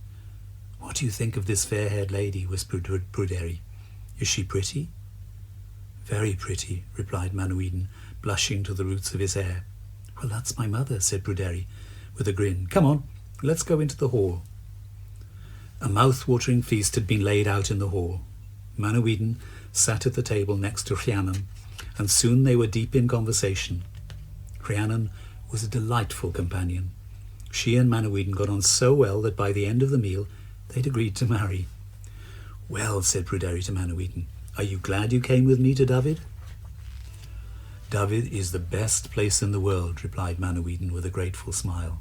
"What do you think of this fair-haired lady?" whispered Pryderi. "Is she pretty?" "Very pretty," replied Manawydan, blushing to the roots of his hair. "Well, that's my mother," said Pryderi, with a grin. "Come on, let's go into the hall." A mouth-watering feast had been laid out in the hall. Manawydan sat at the table next to Rhiannon, and soon they were deep in conversation. Rhiannon was a delightful companion. She and Manawydan got on so well that by the end of the meal they'd agreed to marry. "Well," said Pryderi to Manawydan, "are you glad you came with me to Dyfed?" "Dyfed is the best place in the world," replied Manawydan with a grateful smile.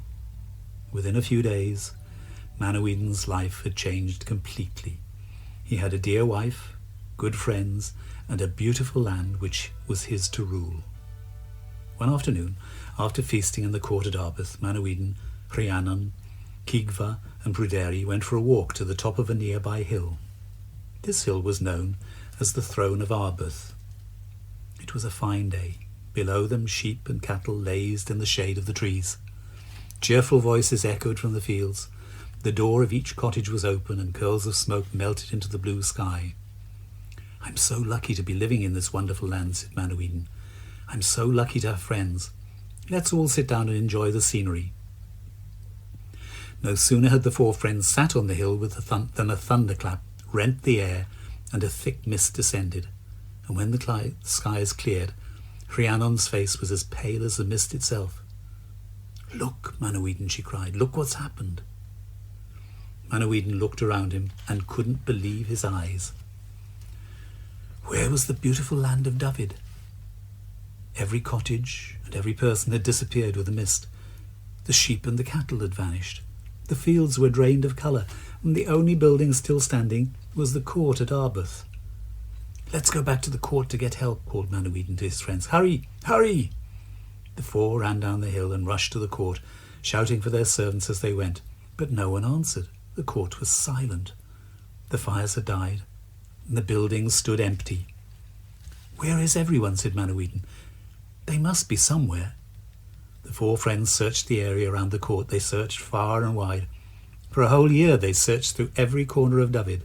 Within a few days, Manawydan's life had changed completely. He had a dear wife, good friends, and a beautiful land which was his to rule. One afternoon, after feasting in the court at Arbeth, Manawydan, Rhiannon, Cigfa, and Pryderi went for a walk to the top of a nearby hill. This hill was known as the Throne of Arbeth. It was a fine day. Below them, sheep and cattle lazed in the shade of the trees. Cheerful voices echoed from the fields. The door of each cottage was open, and curls of smoke melted into the blue sky. "I'm so lucky to be living in this wonderful land," said Manawydan. "I'm so lucky to have friends. Let's all sit down and enjoy the scenery." No sooner had the four friends sat on the hill than a thunderclap rent the air, and a thick mist descended. And when the skies cleared, Rhiannon's face was as pale as the mist itself. "Look, Manawydan," she cried, "look what's happened." Manawydan looked around him and couldn't believe his eyes. Where was the beautiful land of Dyfed? Every cottage and every person had disappeared with the mist. The sheep and the cattle had vanished. The fields were drained of colour, and the only building still standing was the court at Arbeth. "Let's go back to the court to get help," called Manawydan to his friends. "Hurry! Hurry!" The four ran down the hill and rushed to the court, shouting for their servants as they went. But no one answered. The court was silent. The fires had died, and the buildings stood empty. "Where is everyone?" said Manawydan. "They must be somewhere." The four friends searched the area around the court. They searched far and wide. For a whole year they searched through every corner of Dyfed.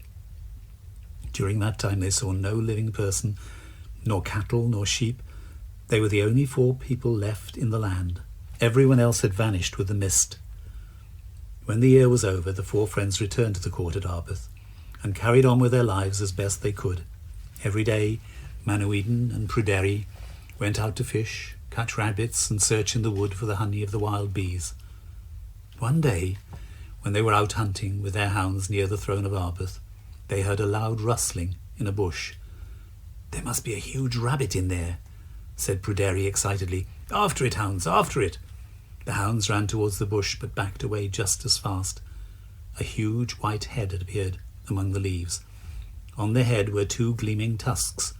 During that time they saw no living person, nor cattle, nor sheep. They were the only four people left in the land. Everyone else had vanished with the mist. When the year was over, the four friends returned to the court at Arbeth and carried on with their lives as best they could. Every day, Manawydan and Pryderi went out to fish, catch rabbits, and search in the wood for the honey of the wild bees. One day, when they were out hunting with their hounds near the throne of Arbeth, they heard a loud rustling in a bush. "There must be a huge rabbit in there," said Pryderi excitedly. "After it, hounds, after it!" The hounds ran towards the bush, but backed away just as fast. A huge white head had appeared among the leaves. On the head were two gleaming tusks.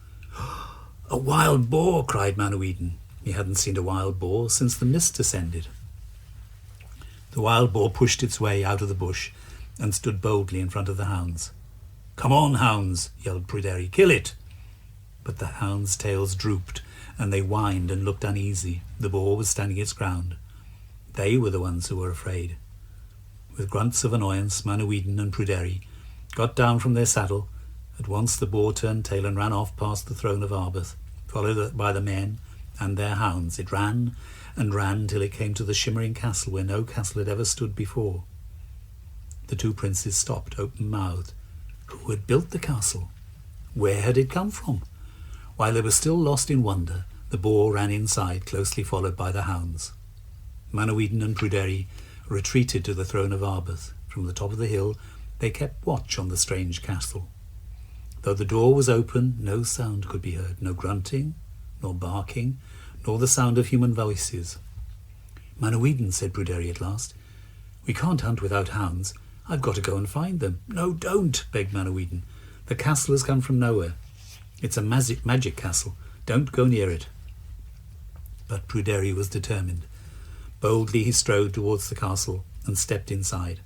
"A wild boar!" cried Manawydan. He hadn't seen a wild boar since the mist descended. The wild boar pushed its way out of the bush and stood boldly in front of the hounds. "Come on, hounds!" yelled Pryderi. "Kill it!" But the hounds' tails drooped, and they whined and looked uneasy. The boar was standing its ground. They were the ones who were afraid. With grunts of annoyance, Manawydan and Pryderi got down from their saddle. At once the boar turned tail and ran off past the throne of Arbeth, followed by the men and their hounds. It ran and ran till it came to the shimmering castle where no castle had ever stood before. The two princes stopped, open-mouthed. Who had built the castle? Where had it come from? While they were still lost in wonder, the boar ran inside, closely followed by the hounds. Manawydan and Pryderi retreated to the throne of Arbeth. From the top of the hill, they kept watch on the strange castle. Though the door was open, no sound could be heard, no grunting, nor barking, nor the sound of human voices. "Manawydan," said Pryderi at last, "we can't hunt without hounds. I've got to go and find them." "No, don't," begged Manawydan. "The castle has come from nowhere. It's a magic castle. Don't go near it." But Pryderi was determined. Boldly he strode towards the castle and stepped inside.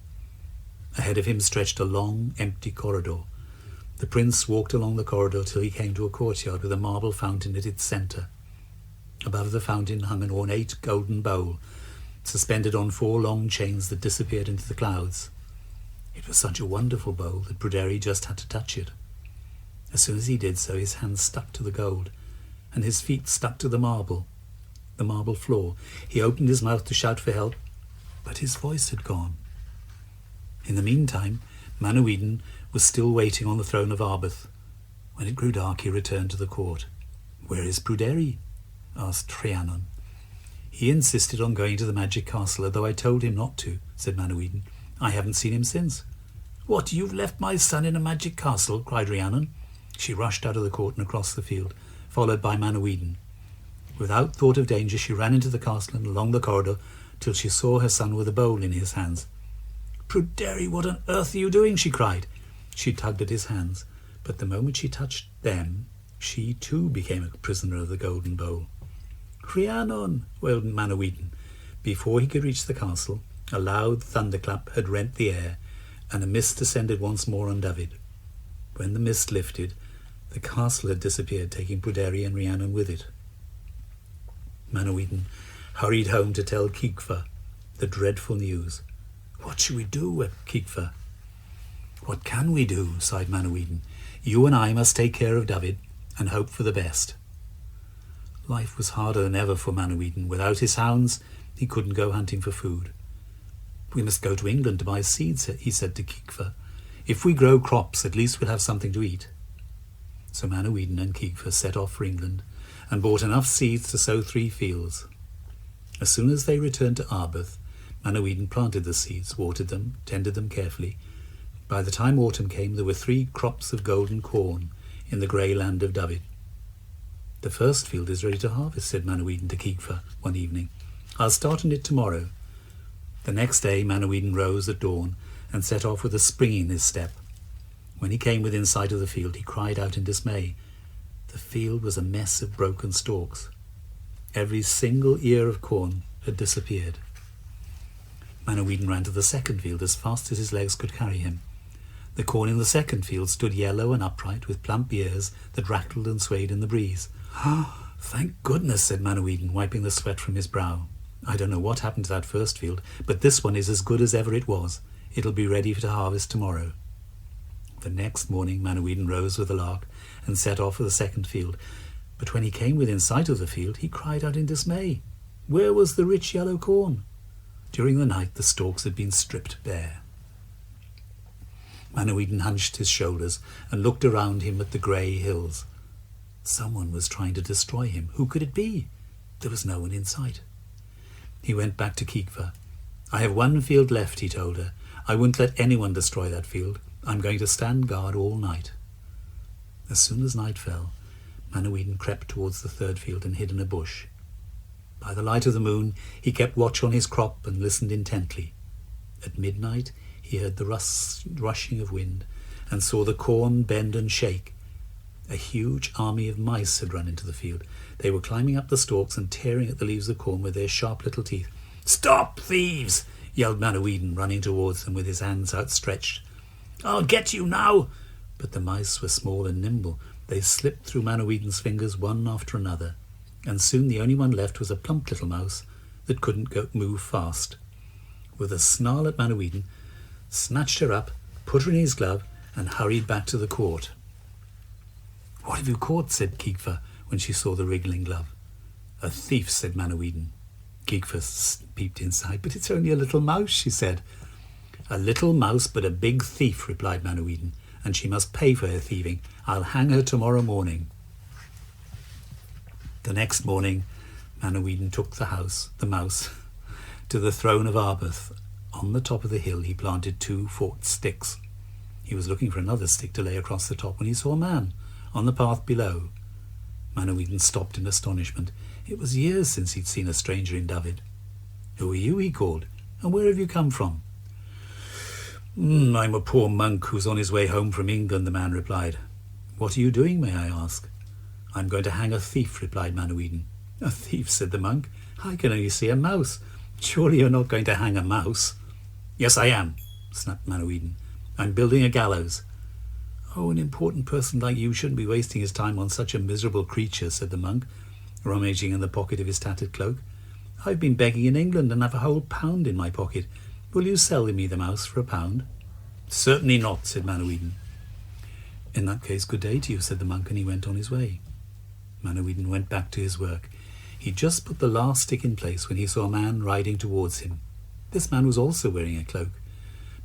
Ahead of him stretched a long, empty corridor. The prince walked along the corridor till he came to a courtyard with a marble fountain at its centre. Above the fountain hung an ornate golden bowl, suspended on four long chains that disappeared into the clouds. It was such a wonderful bowl that Pryderi just had to touch it. As soon as he did so, his hands stuck to the gold, and his feet stuck to the marble floor. He opened his mouth to shout for help, but his voice had gone. In the meantime, Manawydan was still waiting on the throne of Arbeth. When it grew dark, he returned to the court. "Where is Pryderi?" asked Rhiannon. "He insisted on going to the magic castle, although I told him not to," said Manawydan. "I haven't seen him since." "What, you've left my son in a magic castle?" cried Rhiannon. She rushed out of the court and across the field, followed by Manawydan. Without thought of danger, she ran into the castle and along the corridor till she saw her son with a bowl in his hands. "Pryderi, what on earth are you doing?" she cried. She tugged at his hands, but the moment she touched them, she too became a prisoner of the golden bowl. "Rhiannon!" wailed Manawydan. Before he could reach the castle, a loud thunderclap had rent the air, and a mist descended once more on Dyfed. When the mist lifted, the castle had disappeared, taking Pryderi and Rhiannon with it. Manawydan hurried home to tell Cigfa the dreadful news. "What shall we do?" wept Cigfa. "What can we do?" sighed Manawydan. "You and I must take care of Dyfed and hope for the best." Life was harder than ever for Manawydan. Without his hounds, he couldn't go hunting for food. "We must go to England to buy seeds," he said to Cigfa. "If we grow crops, at least we'll have something to eat." So Manawydan and Cigfa set off for England and bought enough seeds to sow 3 fields. As soon as they returned to Arbeth, Manawydan planted the seeds, watered them, tended them carefully. By the time autumn came, there were 3 crops of golden corn in the grey land of Dyfed. "The first field is ready to harvest," said Manawydan to Cigfa one evening. "I'll start on it tomorrow." The next day Manawydan rose at dawn and set off with a spring in his step. When he came within sight of the field, he cried out in dismay. The field was a mess of broken stalks. Every single ear of corn had disappeared. Manawydan ran to the second field as fast as his legs could carry him. The corn in the second field stood yellow and upright, with plump ears that rattled and swayed in the breeze. "Thank goodness," said Manawydan, wiping the sweat from his brow. "I don't know what happened to that first field, but this one is as good as ever it was. It'll be ready to harvest tomorrow." The next morning Manawydan rose with the lark and set off for the second field. But when he came within sight of the field, he cried out in dismay. Where was the rich yellow corn? During the night the stalks had been stripped bare. Manawydan hunched his shoulders and looked around him at the grey hills. Someone was trying to destroy him. Who could it be? There was no one in sight. He went back to Cigfa. "I have 1 field left," he told her. "I won't let anyone destroy that field. I'm going to stand guard all night." As soon as night fell, Manawydan crept towards the third field and hid in a bush. By the light of the moon he kept watch on his crop and listened intently. At midnight he heard the rushing of wind and saw the corn bend and shake. A huge army of mice had run into the field. They were climbing up the stalks and tearing at the leaves of corn with their sharp little teeth. "Stop, thieves!" yelled Manawydan, running towards them with his hands outstretched. "I'll get you now!" But the mice were small and nimble. They slipped through Manawydan's fingers one after another, and soon the only one left was a plump little mouse that couldn't move fast. With a snarl at Manawydan, snatched her up, put her in his glove, and hurried back to the court. "What have you caught?" said Cigfa when she saw the wriggling glove. "A thief," said Manawydan. Cigfa peeped inside. "But it's only a little mouse," she said. "A little mouse, but a big thief," replied Manawydan, "and she must pay for her thieving. I'll hang her tomorrow morning." The next morning Manawydan took the mouse, to the throne of Arbeth. On the top of the hill he planted 2 forked sticks. He was looking for another stick to lay across the top when he saw a man on the path below. Manawydan stopped in astonishment. It was years since he'd seen a stranger in Dyfed. "Who are you?" he called. "And where have you come from?" "I'm a poor monk who's on his way home from England," the man replied. "What are you doing, may I ask?" "I'm going to hang a thief," replied Manawydan. "A thief?" said the monk. "I can only see a mouse. Surely you're not going to hang a mouse?" "Yes, I am," snapped Manawydan. "I'm building a gallows." "Oh, an important person like you shouldn't be wasting his time on such a miserable creature," said the monk, rummaging in the pocket of his tattered cloak. "I've been begging in England and have a whole £1 in my pocket. Will you sell me the mouse for £1? "Certainly not," said Manawydan. "In that case, good day to you," said the monk, and he went on his way. Manawydan went back to his work. He just put the last stick in place when he saw a man riding towards him. This man was also wearing a cloak,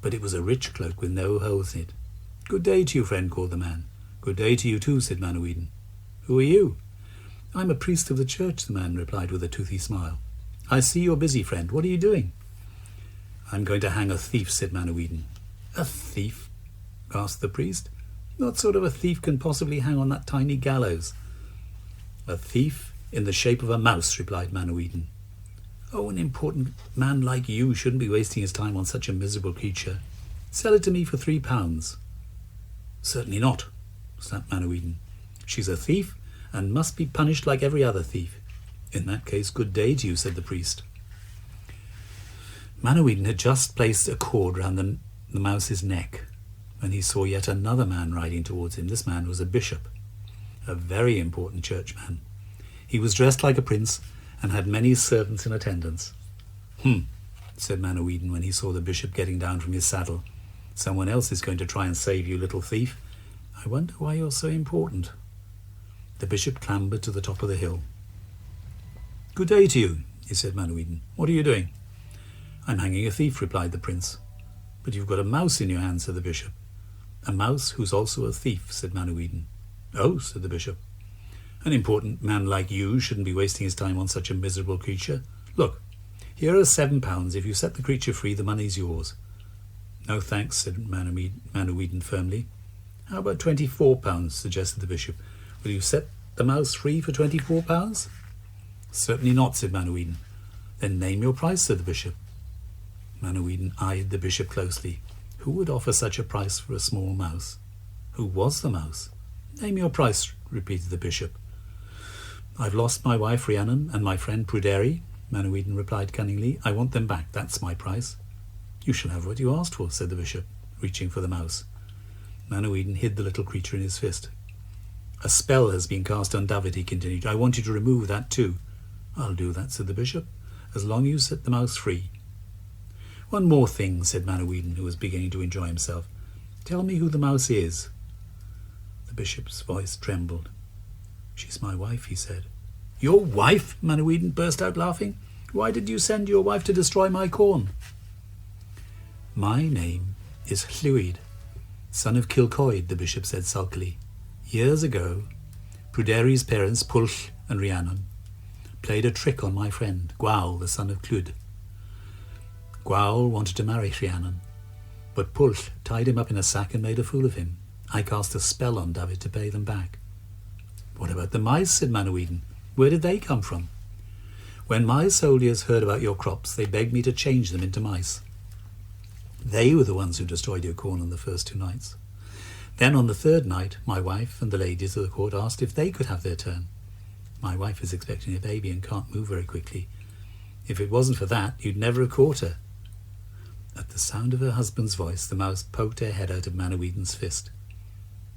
but it was a rich cloak with no holes in it. "Good day to you, friend," called the man. Good day to you too, said Manawydan. Who are you? I'm a priest of the church, the man replied with a toothy smile. I see you're busy, friend. What are you doing? I'm going to hang a thief, said Manawydan. A thief? Asked the priest. What sort of a thief can possibly hang on that tiny gallows? A thief in the shape of a mouse, replied Manawydan. Oh, an important man like you shouldn't be wasting his time on such a miserable creature. Sell it to me for £3. Certainly not, snapped Manawydan. She's a thief and must be punished like every other thief. In that case, good day to you, said the priest. Manawydan had just placed a cord round the mouse's neck when he saw yet another man riding towards him. This man was a bishop, a very important churchman. He was dressed like a prince and had many servants in attendance. Said Manawydan when he saw the bishop getting down from his saddle. Someone else is going to try and save you, little thief. I wonder why you're so important. The bishop clambered to the top of the hill. Good day to you, he said, Manawydan. What are you doing? I'm hanging a thief, replied the prince. But you've got a mouse in your hand, said the bishop. A mouse who's also a thief, said Manawydan. Oh, said the bishop. An important man like you shouldn't be wasting his time on such a miserable creature. Look, here are £7. If you set the creature free, the money's yours. No thanks, said Manawydan firmly. How about £24, suggested the bishop. Will you set the mouse free for £24? Certainly not, said Manawydan. Then name your price, said the bishop. Manawydan eyed the bishop closely. Who would offer such a price for a small mouse? Who was the mouse? Name your price, repeated the bishop. I've lost my wife Rhiannon and my friend Pryderi, Manawydan replied cunningly. I want them back, that's my price. You shall have what you asked for, said the bishop, reaching for the mouse. Manawydan hid the little creature in his fist. A spell has been cast on David, he continued. I want you to remove that too. I'll do that, said the bishop, as long as you set the mouse free. One more thing, said Manawydan, who was beginning to enjoy himself. Tell me who the mouse is. The bishop's voice trembled. She's my wife, he said. Your wife? Manawydan burst out laughing. Why did you send your wife to destroy my corn? My name is Reid, son of Kilcoed, the bishop said sulkily. Years ago, Pryderi's parents, Pulch and Rhiannon, played a trick on my friend, Gwawl, the son of Clud. Gwawl wanted to marry Rhiannon, but Pulch tied him up in a sack and made a fool of him. I cast a spell on David to pay them back. What about the mice, said Manawydan. Where did they come from? When my soldiers heard about your crops, they begged me to change them into mice. They were the ones who destroyed your corn on the first 2 nights. Then on the 3rd night, my wife and the ladies of the court asked if they could have their turn. My wife is expecting a baby and can't move very quickly. If it wasn't for that, you'd never have caught her. At the sound of her husband's voice, the mouse poked her head out of Manawydan's fist.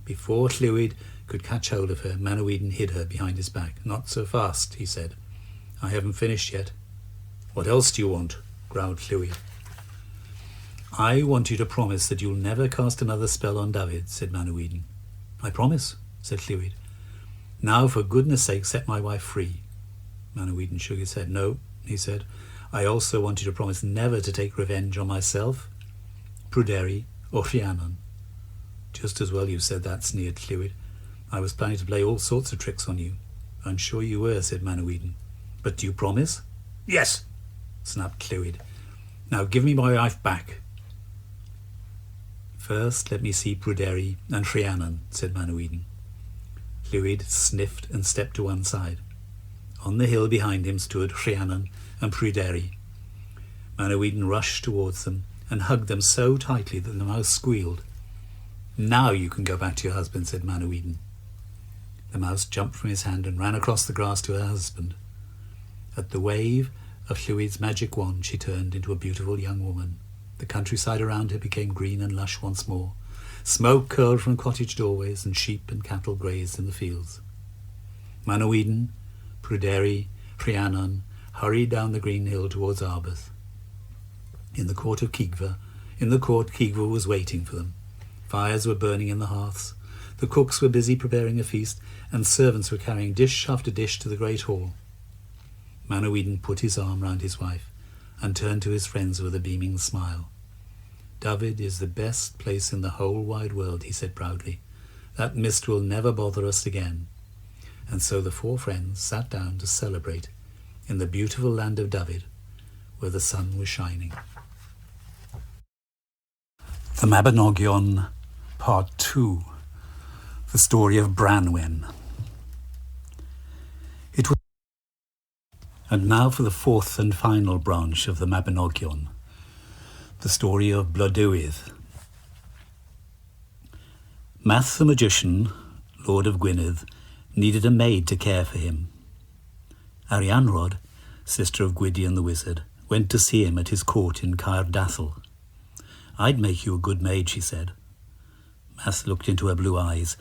Before Reid could catch hold of her, Manawydan hid her behind his back. Not so fast, he said. I haven't finished yet. What else do you want? Growled Reid. I want you to promise that you'll never cast another spell on David, said Manawydan. I promise, said Reid. Now, for goodness sake, set my wife free. Manawydan shook his head. No, he said. I also want you to promise never to take revenge on myself, Pryderi, or Rhiannon. Just as well you said that, sneered Reid. I was planning to play all sorts of tricks on you. I'm sure you were, said Manawydan. But do you promise? Yes, snapped Reid. Now give me my wife back. First, let me see Pryderi and Rhiannon, said Manawydan. Reid sniffed and stepped to one side. On the hill behind him stood Rhiannon and Pryderi. Manawydan rushed towards them and hugged them so tightly that the mouse squealed. Now you can go back to your husband, said Manawydan. The mouse jumped from his hand and ran across the grass to her husband. At the wave of Reid's magic wand, she turned into a beautiful young woman. The countryside around her became green and lush once more. Smoke curled from cottage doorways, and sheep and cattle grazed in the fields. Manawydan, Pryderi, Rhiannon hurried down the green hill towards Arbeth. In the court Cigva was waiting for them. Fires were burning in the hearths. The cooks were busy preparing a feast, and servants were carrying dish after dish to the great hall. Manawydan put his arm round his wife and turned to his friends with a beaming smile. David is the best place in the whole wide world, he said proudly. That mist will never bother us again." And so the four friends sat down to celebrate in the beautiful land of David, where the sun was shining. The Mabinogion, Part 2. The story of Branwen. And now for the fourth and final branch of the Mabinogion, the story of Blodeuwedd. Math the magician, lord of Gwynedd, needed a maid to care for him. Arianrhod, sister of Gwydion the wizard, went to see him at his court in Caer Dathel. "I'd make you a good maid," she said. Math looked into her blue eyes.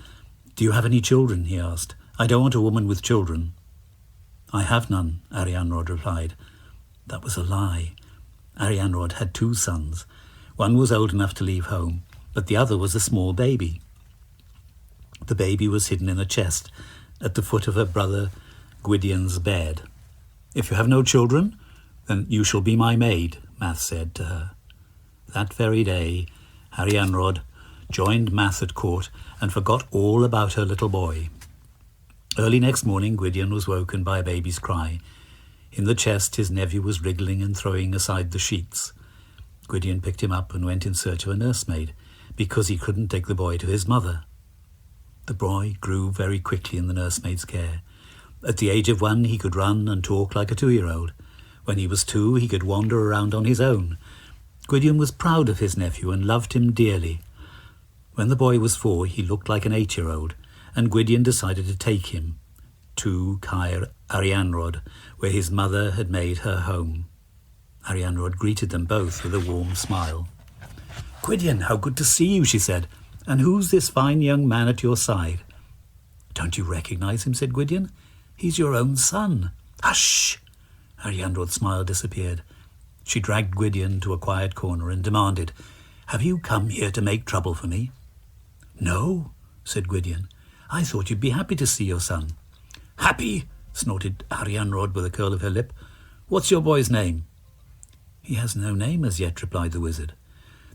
"Do you have any children?" he asked. "I don't want a woman with children." "I have none," Arianrhod replied. That was a lie. Arianrhod had 2 sons. One was old enough to leave home, but the other was a small baby. The baby was hidden in a chest at the foot of her brother Gwydion's bed. "If you have no children, then you shall be my maid," Math said to her. That very day, Arianrhod joined Math at court and forgot all about her little boy. Early next morning, Gwydion was woken by a baby's cry. In the chest, his nephew was wriggling and throwing aside the sheets. Gwydion picked him up and went in search of a nursemaid, because he couldn't take the boy to his mother. The boy grew very quickly in the nursemaid's care. At the age of 1, he could run and talk like a 2-year-old. When he was 2, he could wander around on his own. Gwydion was proud of his nephew and loved him dearly. When the boy was 4, he looked like an 8-year-old, and Gwydion decided to take him to Caer Arianrhod, where his mother had made her home. Arianrhod greeted them both with a warm smile. "Gwydion, how good to see you," she said. "And who's this fine young man at your side?" "Don't you recognize him?" said Gwydion. "He's your own son." "Hush!" Arianrhod's smile disappeared. She dragged Gwydion to a quiet corner and demanded, "Have you come here to make trouble for me?" "No," said Gwydion. "I thought you'd be happy to see your son." "Happy?" snorted Arianrhod with a curl of her lip. "What's your boy's name?" "He has no name as yet," replied the wizard.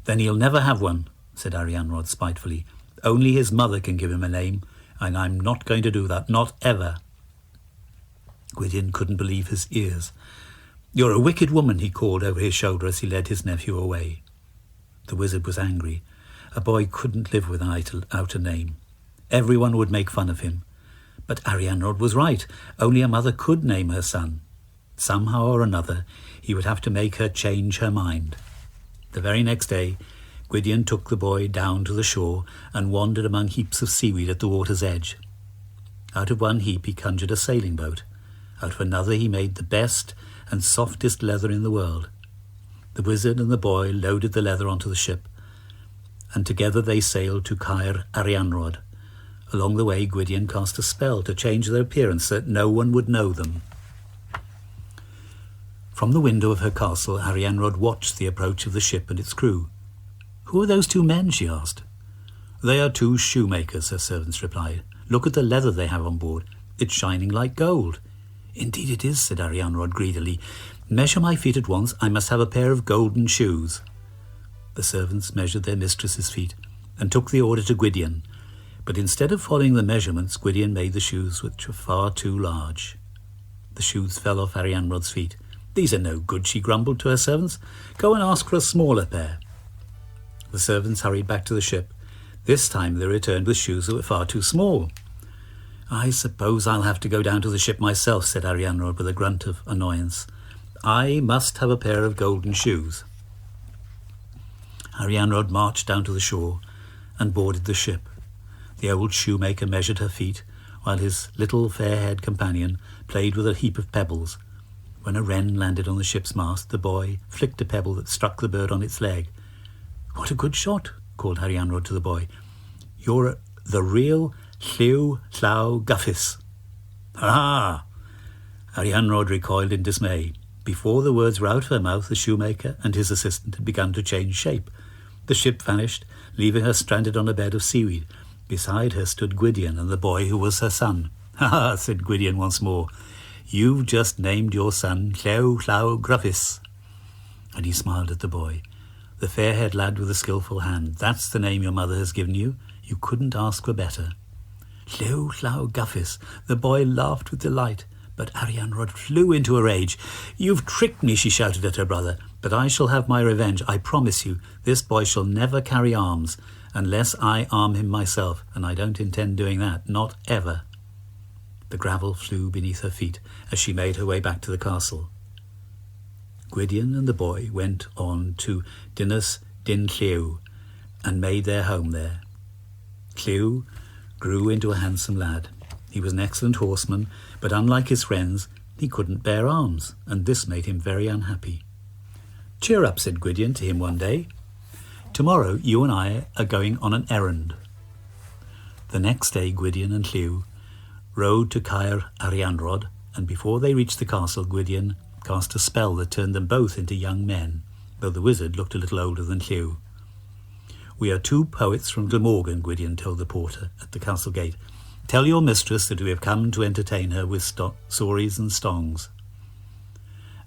"Then he'll never have one," said Arianrhod spitefully. "Only his mother can give him a name, and I'm not going to do that, not ever." Gwydion couldn't believe his ears. "You're a wicked woman," he called over his shoulder as he led his nephew away. The wizard was angry. A boy couldn't live without a name. Everyone would make fun of him. But Arianrhod was right. Only a mother could name her son. Somehow or another, he would have to make her change her mind. The very next day, Gwydion took the boy down to the shore and wandered among heaps of seaweed at the water's edge. Out of one heap he conjured a sailing boat. Out of another he made the best and softest leather in the world. The wizard and the boy loaded the leather onto the ship, and together they sailed to Caer Arianrhod. Along the way, Gwydion cast a spell to change their appearance so that no one would know them. From the window of her castle, Arianrhod watched the approach of the ship and its crew. "Who are those 2 men?" she asked. "They are 2 shoemakers," her servants replied. "Look at the leather they have on board. It's shining like gold." "Indeed it is," said Arianrhod greedily. "Measure my feet at once. I must have a pair of golden shoes." The servants measured their mistress's feet and took the order to Gwydion. But instead of following the measurements, Gwydion made the shoes which were far too large. The shoes fell off Arianrhod's feet. "These are no good," she grumbled to her servants. "Go and ask for a smaller pair." The servants hurried back to the ship. This time they returned with shoes that were far too small. "I suppose I'll have to go down to the ship myself," said Arianrhod with a grunt of annoyance. "I must have a pair of golden shoes." Arianrhod marched down to the shore and boarded the ship. The old shoemaker measured her feet, while his little fair-haired companion played with a heap of pebbles. When a wren landed on the ship's mast, the boy flicked a pebble that struck the bird on its leg. "What a good shot," called Arianrhod to the boy. "You're the real Lliw Llaw Guffis." "Ha!" Arianrhod recoiled in dismay. Before the words were out of her mouth, the shoemaker and his assistant had begun to change shape. The ship vanished, leaving her stranded on a bed of seaweed. Beside her stood Gwydion and the boy who was her son. "Ha ha!" said Gwydion once more. "You've just named your son Lliw Llaw Gruffis." And he smiled at the boy. The fair-haired lad with the skilful hand. That's the name your mother has given you. You couldn't ask for better. Llew llaw Guffis. The boy laughed with delight, but Arianrhod flew into a rage. You've tricked me, she shouted at her brother, but I shall have my revenge. I promise you, this boy shall never carry arms, unless I arm him myself, and I don't intend doing that, not ever. The gravel flew beneath her feet as she made her way back to the castle. Gwydion and the boy went on to Dinas Din Llew and made their home there. Llew grew into a handsome lad. He was an excellent horseman, but unlike his friends, he couldn't bear arms, and this made him very unhappy. "Cheer up," said Gwydion to him one day. "Tomorrow you and I are going on an errand." The next day Gwydion and Llew rode to Caer Arianrhod, and before they reached the castle, Gwydion cast a spell that turned them both into young men, though the wizard looked a little older than Llew. "We are 2 poets from Glamorgan," Gwydion told the porter at the castle gate. "Tell your mistress that we have come to entertain her with stories and songs."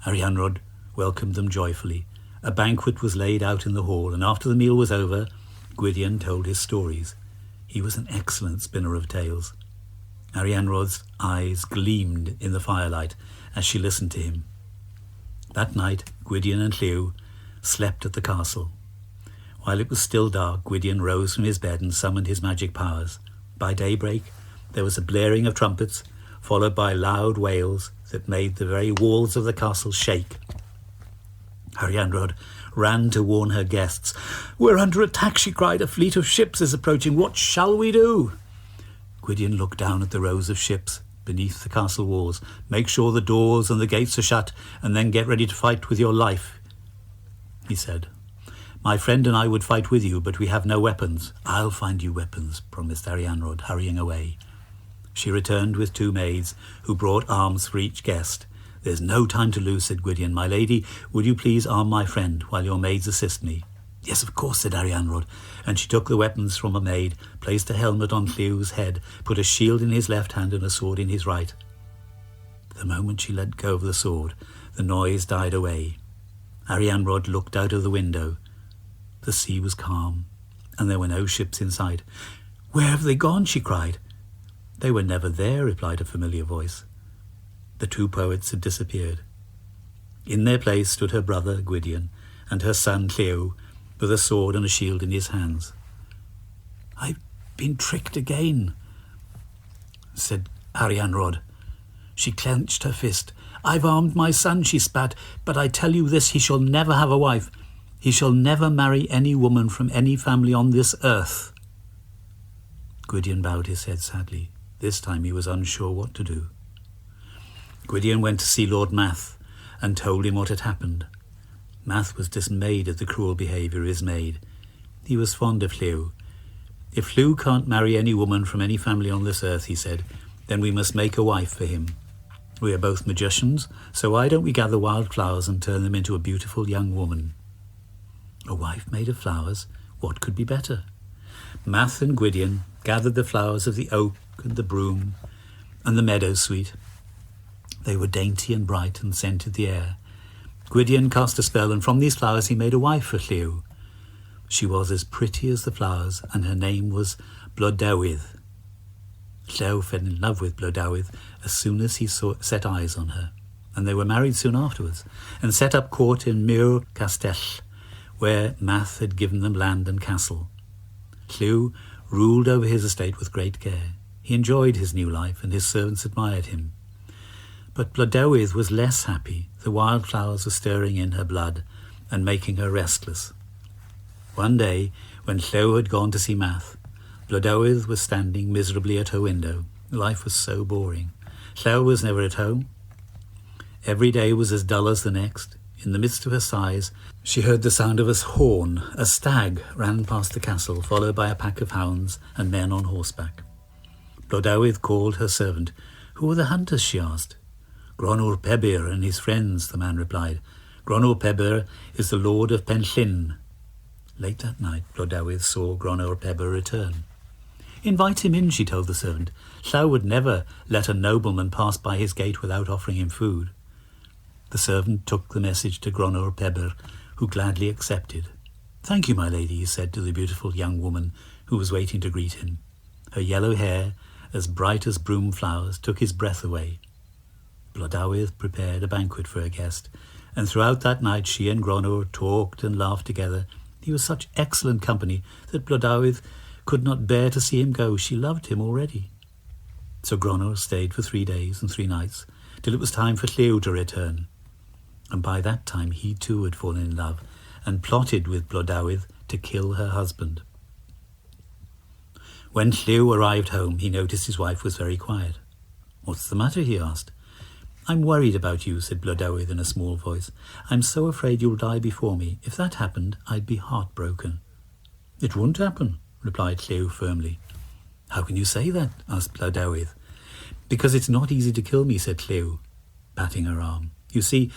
Arianrhod welcomed them joyfully. A banquet was laid out in the hall, and after the meal was over, Gwydion told his stories. He was an excellent spinner of tales. Arianrhod's eyes gleamed in the firelight as she listened to him. That night, Gwydion and Llew slept at the castle. While it was still dark, Gwydion rose from his bed and summoned his magic powers. By daybreak, there was a blaring of trumpets, followed by loud wails that made the very walls of the castle shake. Arianrhod ran to warn her guests. "We're under attack," she cried. "A fleet of ships is approaching. What shall we do?" Gwydion looked down at the rows of ships beneath the castle walls. "Make sure the doors and the gates are shut, and then get ready to fight with your life," he said. "My friend and I would fight with you, but we have no weapons." "I'll find you weapons," promised Arianrhod, hurrying away. She returned with 2 maids, who brought arms for each guest. "There's no time to lose," said Gwydion. "My lady, would you please arm my friend while your maids assist me?" "Yes, of course," said Arianrhod, and she took the weapons from a maid, placed a helmet on Llew's head, put a shield in his left hand and a sword in his right. The moment she let go of the sword, the noise died away. Arianrhod looked out of the window. The sea was calm, and there were no ships in sight. "Where have they gone?" she cried. "They were never there," replied a familiar voice. The 2 poets had disappeared. In their place stood her brother Gwydion and her son Llew, with a sword and a shield in his hands. "I've been tricked again," said Arianrhod. She clenched her fist. "I've armed my son," she spat, "but I tell you this, he shall never have a wife. He shall never marry any woman from any family on this earth." Gwydion bowed his head sadly. This time he was unsure what to do. Gwydion went to see Lord Math and told him what had happened. Math was dismayed at the cruel behaviour of his maid. He was fond of Llew. "If Llew can't marry any woman from any family on this earth," he said, "then we must make a wife for him. We are both magicians, so why don't we gather wild flowers and turn them into a beautiful young woman?" A wife made of flowers? What could be better? Math and Gwydion gathered the flowers of the oak and the broom and the meadowsweet. They were dainty and bright and scented the air. Gwydion cast a spell, and from these flowers he made a wife for Llew. She was as pretty as the flowers, and her name was Blodeuwydd. Llew fell in love with Blodeuwydd as soon as he set eyes on her, and they were married soon afterwards, and set up court in Muir Castell, where Math had given them land and castle. Llew ruled over his estate with great care. He enjoyed his new life, and his servants admired him. But Blodeuwydd was less happy. The wildflowers were stirring in her blood and making her restless. One day, when Llew had gone to see Math, Blodeuwydd was standing miserably at her window. Life was so boring. Llew was never at home. Every day was as dull as the next. In the midst of her sighs, she heard the sound of a horn. A stag ran past the castle, followed by a pack of hounds and men on horseback. Blodeuwydd called her servant. "Who are the hunters?" she asked. "Gronwr Pebir and his friends," the man replied. "Gronwr Pebir is the lord of Penllyn." Late that night, Blodeuwydd saw Gronwr Pebir return. "Invite him in," she told the servant. "Llew would never let a nobleman pass by his gate without offering him food." The servant took the message to Gronwr Pebir, who gladly accepted. "Thank you, my lady," he said to the beautiful young woman who was waiting to greet him. Her yellow hair, as bright as broom flowers, took his breath away. Blodeuwedd prepared a banquet for her guest, and throughout that night she and Gronor talked and laughed together. He was such excellent company that Blodeuwedd could not bear to see him go. She loved him already. So Gronor stayed for 3 days and 3 nights, till it was time for Llew to return. And by that time he too had fallen in love, and plotted with Blodeuwedd to kill her husband. When Llew arrived home, he noticed his wife was very quiet. "What's the matter?" he asked. "I'm worried about you," said Blodeuwedd in a small voice. "I'm so afraid you'll die before me. If that happened, I'd be heartbroken." "It won't happen," replied Llew firmly. "How can you say that?" asked Blodeuwedd. "Because it's not easy to kill me," said Llew, patting her arm. "You see,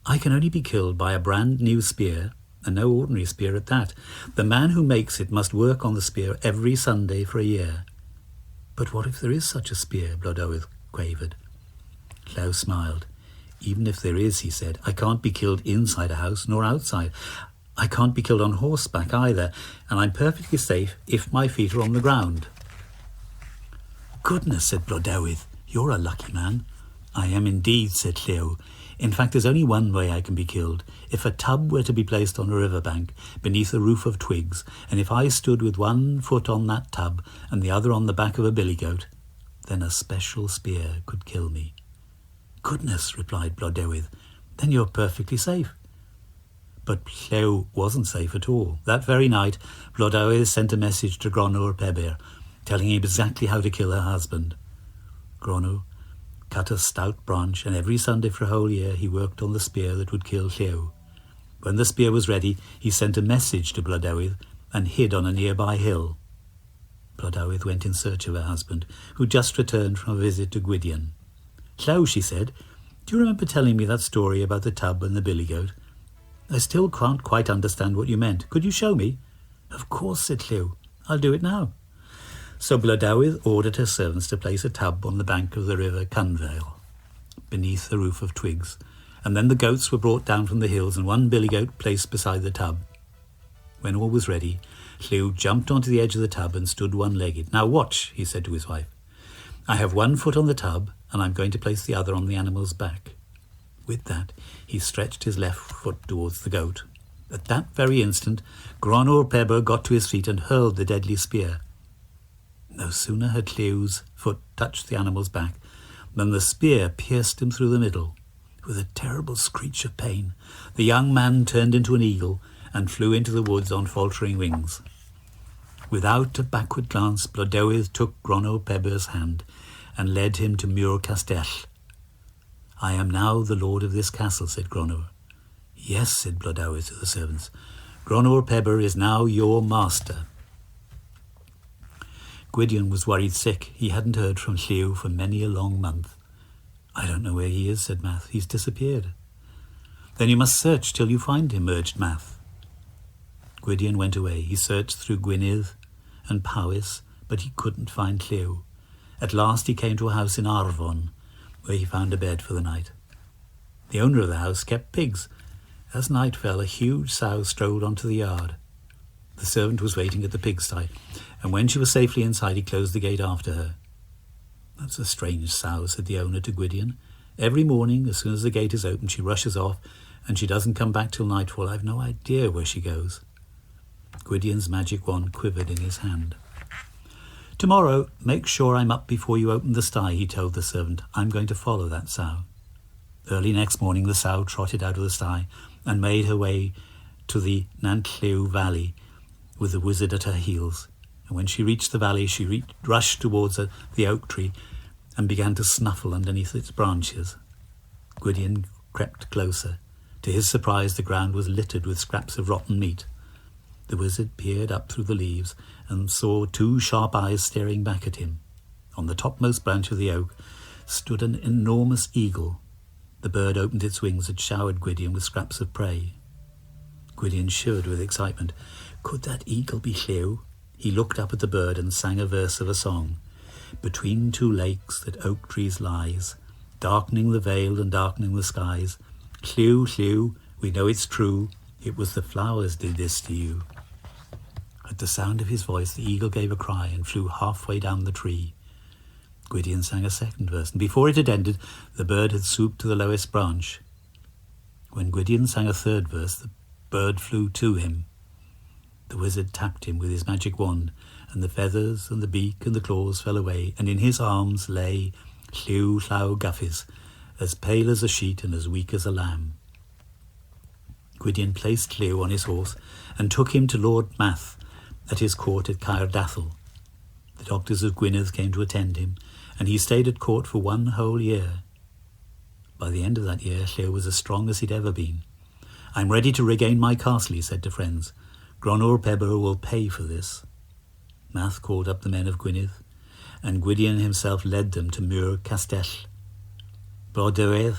I can only be killed by a brand new spear, and no ordinary spear at that. The man who makes it must work on the spear every Sunday for a year." "But what if there is such a spear?" Blodeuwedd quavered. Llew smiled. "Even if there is," he said, "I can't be killed inside a house nor outside. I can't be killed on horseback either, and I'm perfectly safe if my feet are on the ground." "Goodness," said Blodeuwedd, "you're a lucky man." "I am indeed," said Llew. "In fact, there's only one way I can be killed. If a tub were to be placed on a riverbank beneath a roof of twigs, and if I stood with one foot on that tub and the other on the back of a billy goat, then a special spear could kill me." "Goodness," replied Blodeuwedd, "then you're perfectly safe." But Llew wasn't safe at all. That very night, Blodeuwedd sent a message to Gronor Pebir, telling him exactly how to kill her husband. Gronor cut a stout branch, and every Sunday for a whole year he worked on the spear that would kill Llew. When the spear was ready, he sent a message to Blodeuwedd and hid on a nearby hill. Blodeuwedd went in search of her husband, who just returned from a visit to Gwydion. "Llew," she said, "do you remember telling me that story about the tub and the billy goat? I still can't quite understand what you meant. Could you show me?" "Of course," said Llew. "I'll do it now." So Blodeuwedd ordered her servants to place a tub on the bank of the river Cynvale, beneath a roof of twigs, and then the goats were brought down from the hills and one billy goat placed beside the tub. When all was ready, Llew jumped onto the edge of the tub and stood one-legged. "Now watch," he said to his wife. "I have one foot on the tub, and I'm going to place the other on the animal's back." With that, he stretched his left foot towards the goat. At that very instant, Gronor Pebir got to his feet and hurled the deadly spear. No sooner had Llew's foot touched the animal's back than the spear pierced him through the middle. With a terrible screech of pain, the young man turned into an eagle and flew into the woods on faltering wings. Without a backward glance, Blodeuwedd took Gronor Pebir's hand and led him to Muir Castell. "I am now the lord of this castle," said Gronor. "Yes," said Blodeuwedd to the servants. "Gronor Pebir is now your master." Gwydion was worried sick. He hadn't heard from Llew for many a long month. "I don't know where he is," said Math. "He's disappeared." "Then you must search till you find him," urged Math. Gwydion went away. He searched through Gwynedd and Powys, but he couldn't find Llew. At last he came to a house in Arfon, where he found a bed for the night. The owner of the house kept pigs. As night fell, a huge sow strolled onto the yard. The servant was waiting at the pigsty, and when she was safely inside, he closed the gate after her. "That's a strange sow," said the owner to Gwydion. "Every morning, as soon as the gate is open, she rushes off, and she doesn't come back till nightfall. I've no idea where she goes." Gwydion's magic wand quivered in his hand. "Tomorrow, make sure I'm up before you open the sty," he told the servant. "I'm going to follow that sow." Early next morning, the sow trotted out of the sty and made her way to the Nantllw Valley with the wizard at her heels. And when she reached the valley, she rushed towards the oak tree and began to snuffle underneath its branches. Gwydion crept closer. To his surprise, the ground was littered with scraps of rotten meat. The wizard peered up through the leaves and saw 2 sharp eyes staring back at him. On the topmost branch of the oak stood an enormous eagle. The bird opened its wings and showered Gwydion with scraps of prey. Gwydion shivered with excitement. Could that eagle be Llew? He looked up at the bird and sang a verse of a song. "Between 2 lakes that oak trees lies, darkening the vale and darkening the skies. Llew, Llew, we know it's true, it was the flowers did this to you." At the sound of his voice, the eagle gave a cry and flew halfway down the tree. Gwydion sang a second verse, and before it had ended, the bird had swooped to the lowest branch. When Gwydion sang a third verse, the bird flew to him. The wizard tapped him with his magic wand, and the feathers and the beak and the claws fell away, and in his arms lay Lliw Llaw Gyffes, as pale as a sheet and as weak as a lamb. Gwydion placed Lliw on his horse and took him to Lord Math at his court at Caerdathel. The doctors of Gwynedd came to attend him, and he stayed at court for 1 whole year. By the end of that year, Lliw was as strong as he'd ever been. "I'm ready to regain my castle," he said to friends. "Gronwr Pebble will pay for this." Math called up the men of Gwynedd, and Gwydion himself led them to Muir Castell. Blodeuwedd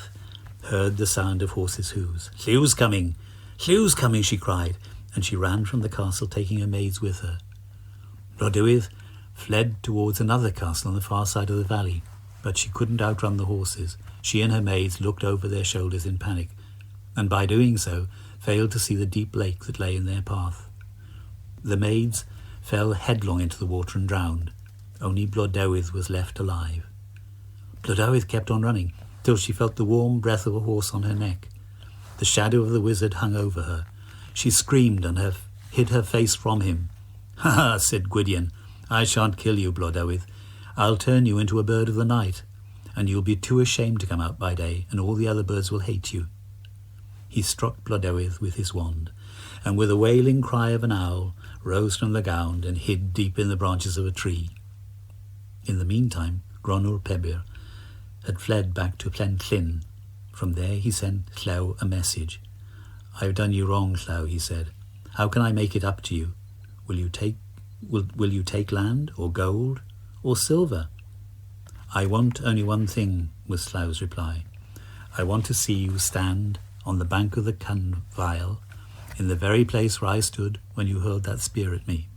heard the sound of horses' hoofs. "Lliw's coming! Lliw's coming!" she cried, and she ran from the castle, taking her maids with her. Blodeuwedd fled towards another castle on the far side of the valley, but she couldn't outrun the horses. She and her maids looked over their shoulders in panic, and by doing so failed to see the deep lake that lay in their path. The maids fell headlong into the water and drowned. Only Blodeuwedd was left alive. Blodeuwedd kept on running till she felt the warm breath of a horse on her neck. The shadow of the wizard hung over her. She screamed and hid her face from him. "Ha ha," said Gwydion. "I shan't kill you, Blodeuwedd. I'll turn you into a bird of the night, and you'll be too ashamed to come out by day, and all the other birds will hate you." He struck Blodeuwedd with his wand, and with a wailing cry of an owl, rose from the ground and hid deep in the branches of a tree. In the meantime, Gronwr Pebble had fled back to Llyn. From there he sent Llaw a message. "I've done you wrong, Llaw," he said. "How can I make it up to you? Will you take land, or gold, or silver?" "I want only one thing," was Llaw's reply. "I want to see you stand on the bank of the Cynfeil, in the very place where I stood when you hurled that spear at me."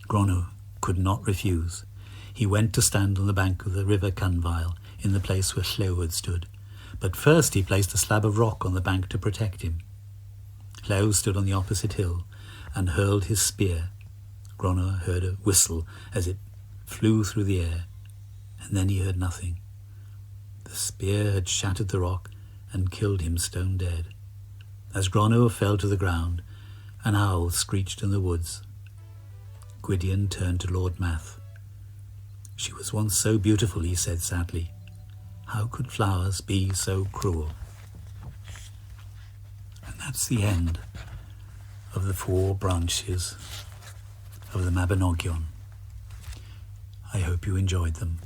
Gronwr could not refuse. He went to stand on the bank of the river Cynfeil, in the place where Llaw had stood. But first he placed a slab of rock on the bank to protect him. Llaw stood on the opposite hill and hurled his spear. Gronwr heard a whistle as it flew through the air, and then he heard nothing. The spear had shattered the rock and killed him stone dead. As Gronwr fell to the ground, an owl screeched in the woods. Gwydion turned to Lord Math. "She was once so beautiful," he said sadly. "How could flowers be so cruel?" And that's the end of the 4 branches of the Mabinogion. I hope you enjoyed them.